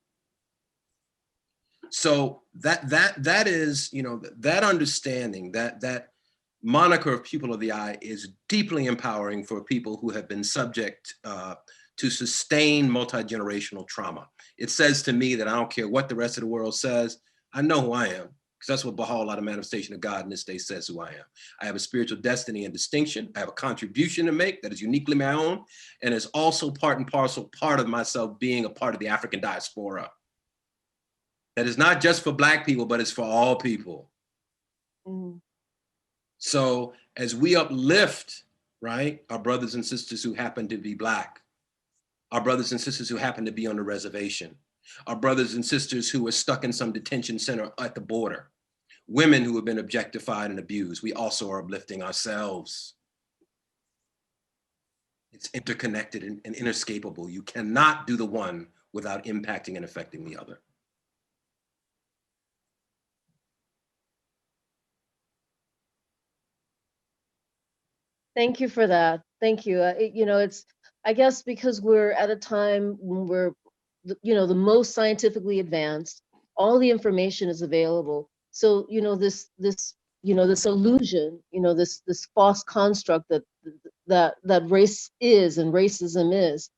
Speaker 1: So that is, you know, that understanding, that moniker of pupil of the eye is deeply empowering for people who have been subject to sustained multi-generational trauma. It says to me that I don't care what the rest of the world says, I know who I am, because that's what Baha'u'llah, the manifestation of God in this day, says who I am. I have a spiritual destiny and distinction. I have a contribution to make that is uniquely my own, and is also part and parcel part of myself being a part of the African diaspora. That is not just for Black people, but it's for all people.
Speaker 10: Mm.
Speaker 1: So as we uplift, right, our brothers and sisters who happen to be Black, our brothers and sisters who happen to be on the reservation, our brothers and sisters who are stuck in some detention center at the border, women who have been objectified and abused, we also are uplifting ourselves. It's interconnected and inescapable. You cannot do the one without impacting and affecting the other.
Speaker 10: Thank you for that. Thank you. You know, it's, I guess because we're at a time when we're, you know, the most scientifically advanced, all the information is available. So, you know, this illusion, you know, this false construct that race is and racism is,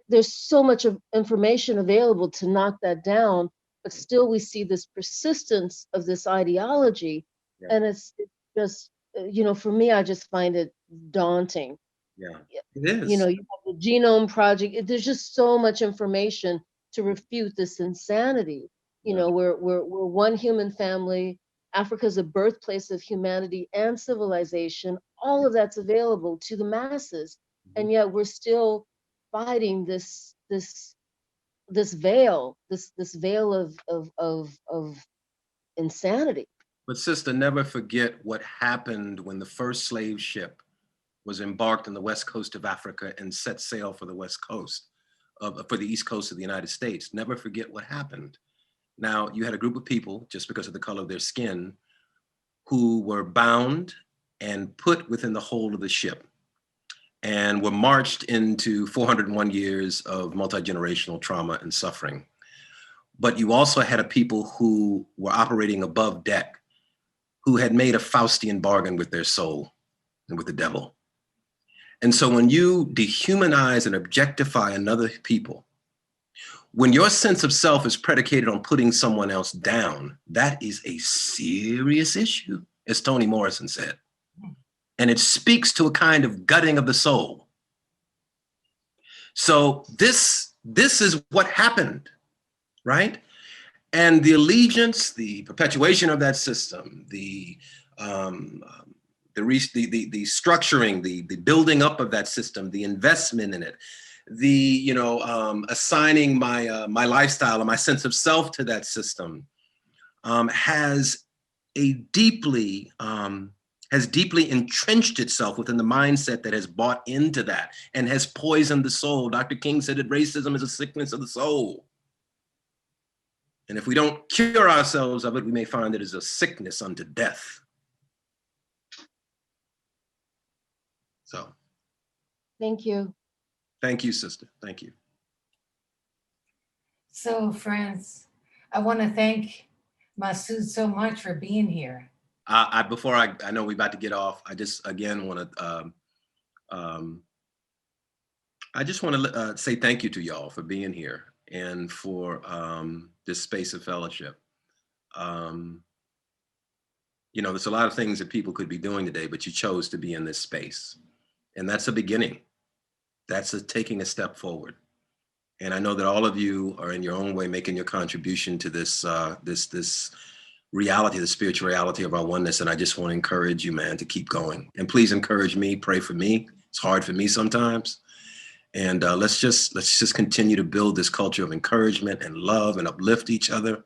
Speaker 10: there's so much of information available to knock that down, but still we see this persistence of this ideology. Yeah. And it's just, you know, for me, I just find it daunting.
Speaker 1: Yeah, it is.
Speaker 10: You know, you have the Genome Project. There's just so much information to refute this insanity. You know, we're one human family. Africa's a birthplace of humanity and civilization. All of that's available to the masses, and yet we're still fighting this veil of insanity.
Speaker 1: But sister, never forget what happened when the first slave ship was embarked on the west coast of Africa and set sail for the west coast, for the east coast of the United States. Never forget what happened. Now, you had a group of people, just because of the color of their skin, who were bound and put within the hold of the ship and were marched into 401 years of multi-generational trauma and suffering. But you also had a people who were operating above deck, who had made a Faustian bargain with their soul and with the devil. And so when you dehumanize and objectify another people, when your sense of self is predicated on putting someone else down, that is a serious issue, as Toni Morrison said. And it speaks to a kind of gutting of the soul. So this is what happened, right? And the allegiance, the perpetuation of that system, the structuring, the building up of that system, the investment in it, the assigning my lifestyle and my sense of self to that system has deeply entrenched itself within the mindset that has bought into that and has poisoned the soul. Dr. King said that racism is a sickness of the soul. And if we don't cure ourselves of it, we may find it as a sickness unto death. So.
Speaker 10: Thank you.
Speaker 1: Thank you, sister. Thank you.
Speaker 2: So, friends, I want to thank Masood so much for being here.
Speaker 1: Before I know we're about to get off, I just again want to say thank you to y'all for being here and for this space of fellowship. There's a lot of things that people could be doing today, but you chose to be in this space. And that's a beginning. That's taking a step forward. And I know that all of you are in your own way making your contribution to this this reality, the spiritual reality of our oneness. And I just want to encourage you, man, to keep going. And please encourage me, pray for me. It's hard for me sometimes. And let's just continue to build this culture of encouragement and love and uplift each other.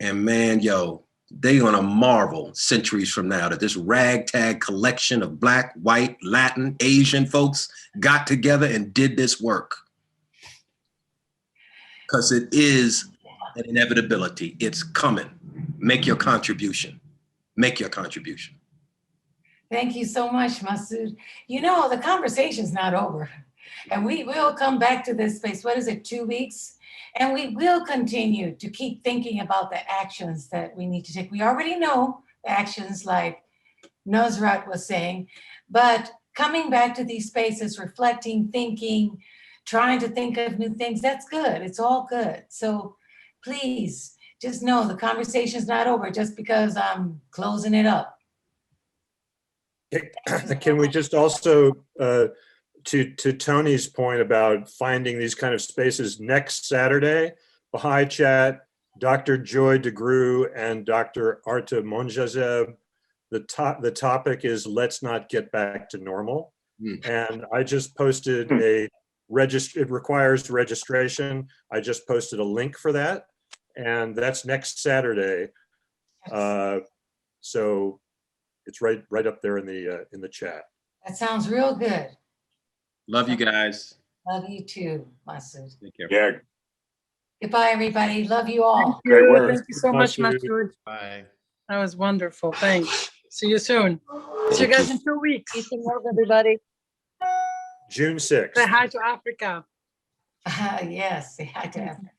Speaker 1: And man, yo, they gonna marvel centuries from now that this ragtag collection of Black, white, Latin, Asian folks got together and did this work. Because it is an inevitability. It's coming. Make your contribution. Make your contribution.
Speaker 2: Thank you so much, Masood. You know, the conversation's not over. And we will come back to this space. What is it, 2 weeks? And we will continue to keep thinking about the actions that we need to take. We already know the actions like Nusrat was saying, but coming back to these spaces, reflecting, thinking, trying to think of new things, that's good. It's all good. So please just know the conversation's not over just because I'm closing it up.
Speaker 5: Can we just also, to Tony's point about finding these kind of spaces, next Saturday, Baha'i Chat, Dr. Joy DeGruy and Dr. Arta Monjazeb. The topic is Let's Not Get Back to Normal. And I just posted it requires registration. I just posted a link for that. And that's next Saturday. So it's right up there in the chat.
Speaker 2: That sounds real good.
Speaker 1: Love you guys.
Speaker 2: Love you too, Masood.
Speaker 1: Take care.
Speaker 8: Yeah,
Speaker 2: Goodbye, everybody. Love you all.
Speaker 8: great work.
Speaker 11: Thank you so much,
Speaker 5: Masood.
Speaker 11: Masood.
Speaker 7: Bye.
Speaker 11: That was wonderful. Thanks. See you soon. See you guys in 2 weeks.
Speaker 10: Peace and love, everybody.
Speaker 5: June 6th.
Speaker 11: Say hi to Africa.
Speaker 2: Yes, say hi to Africa.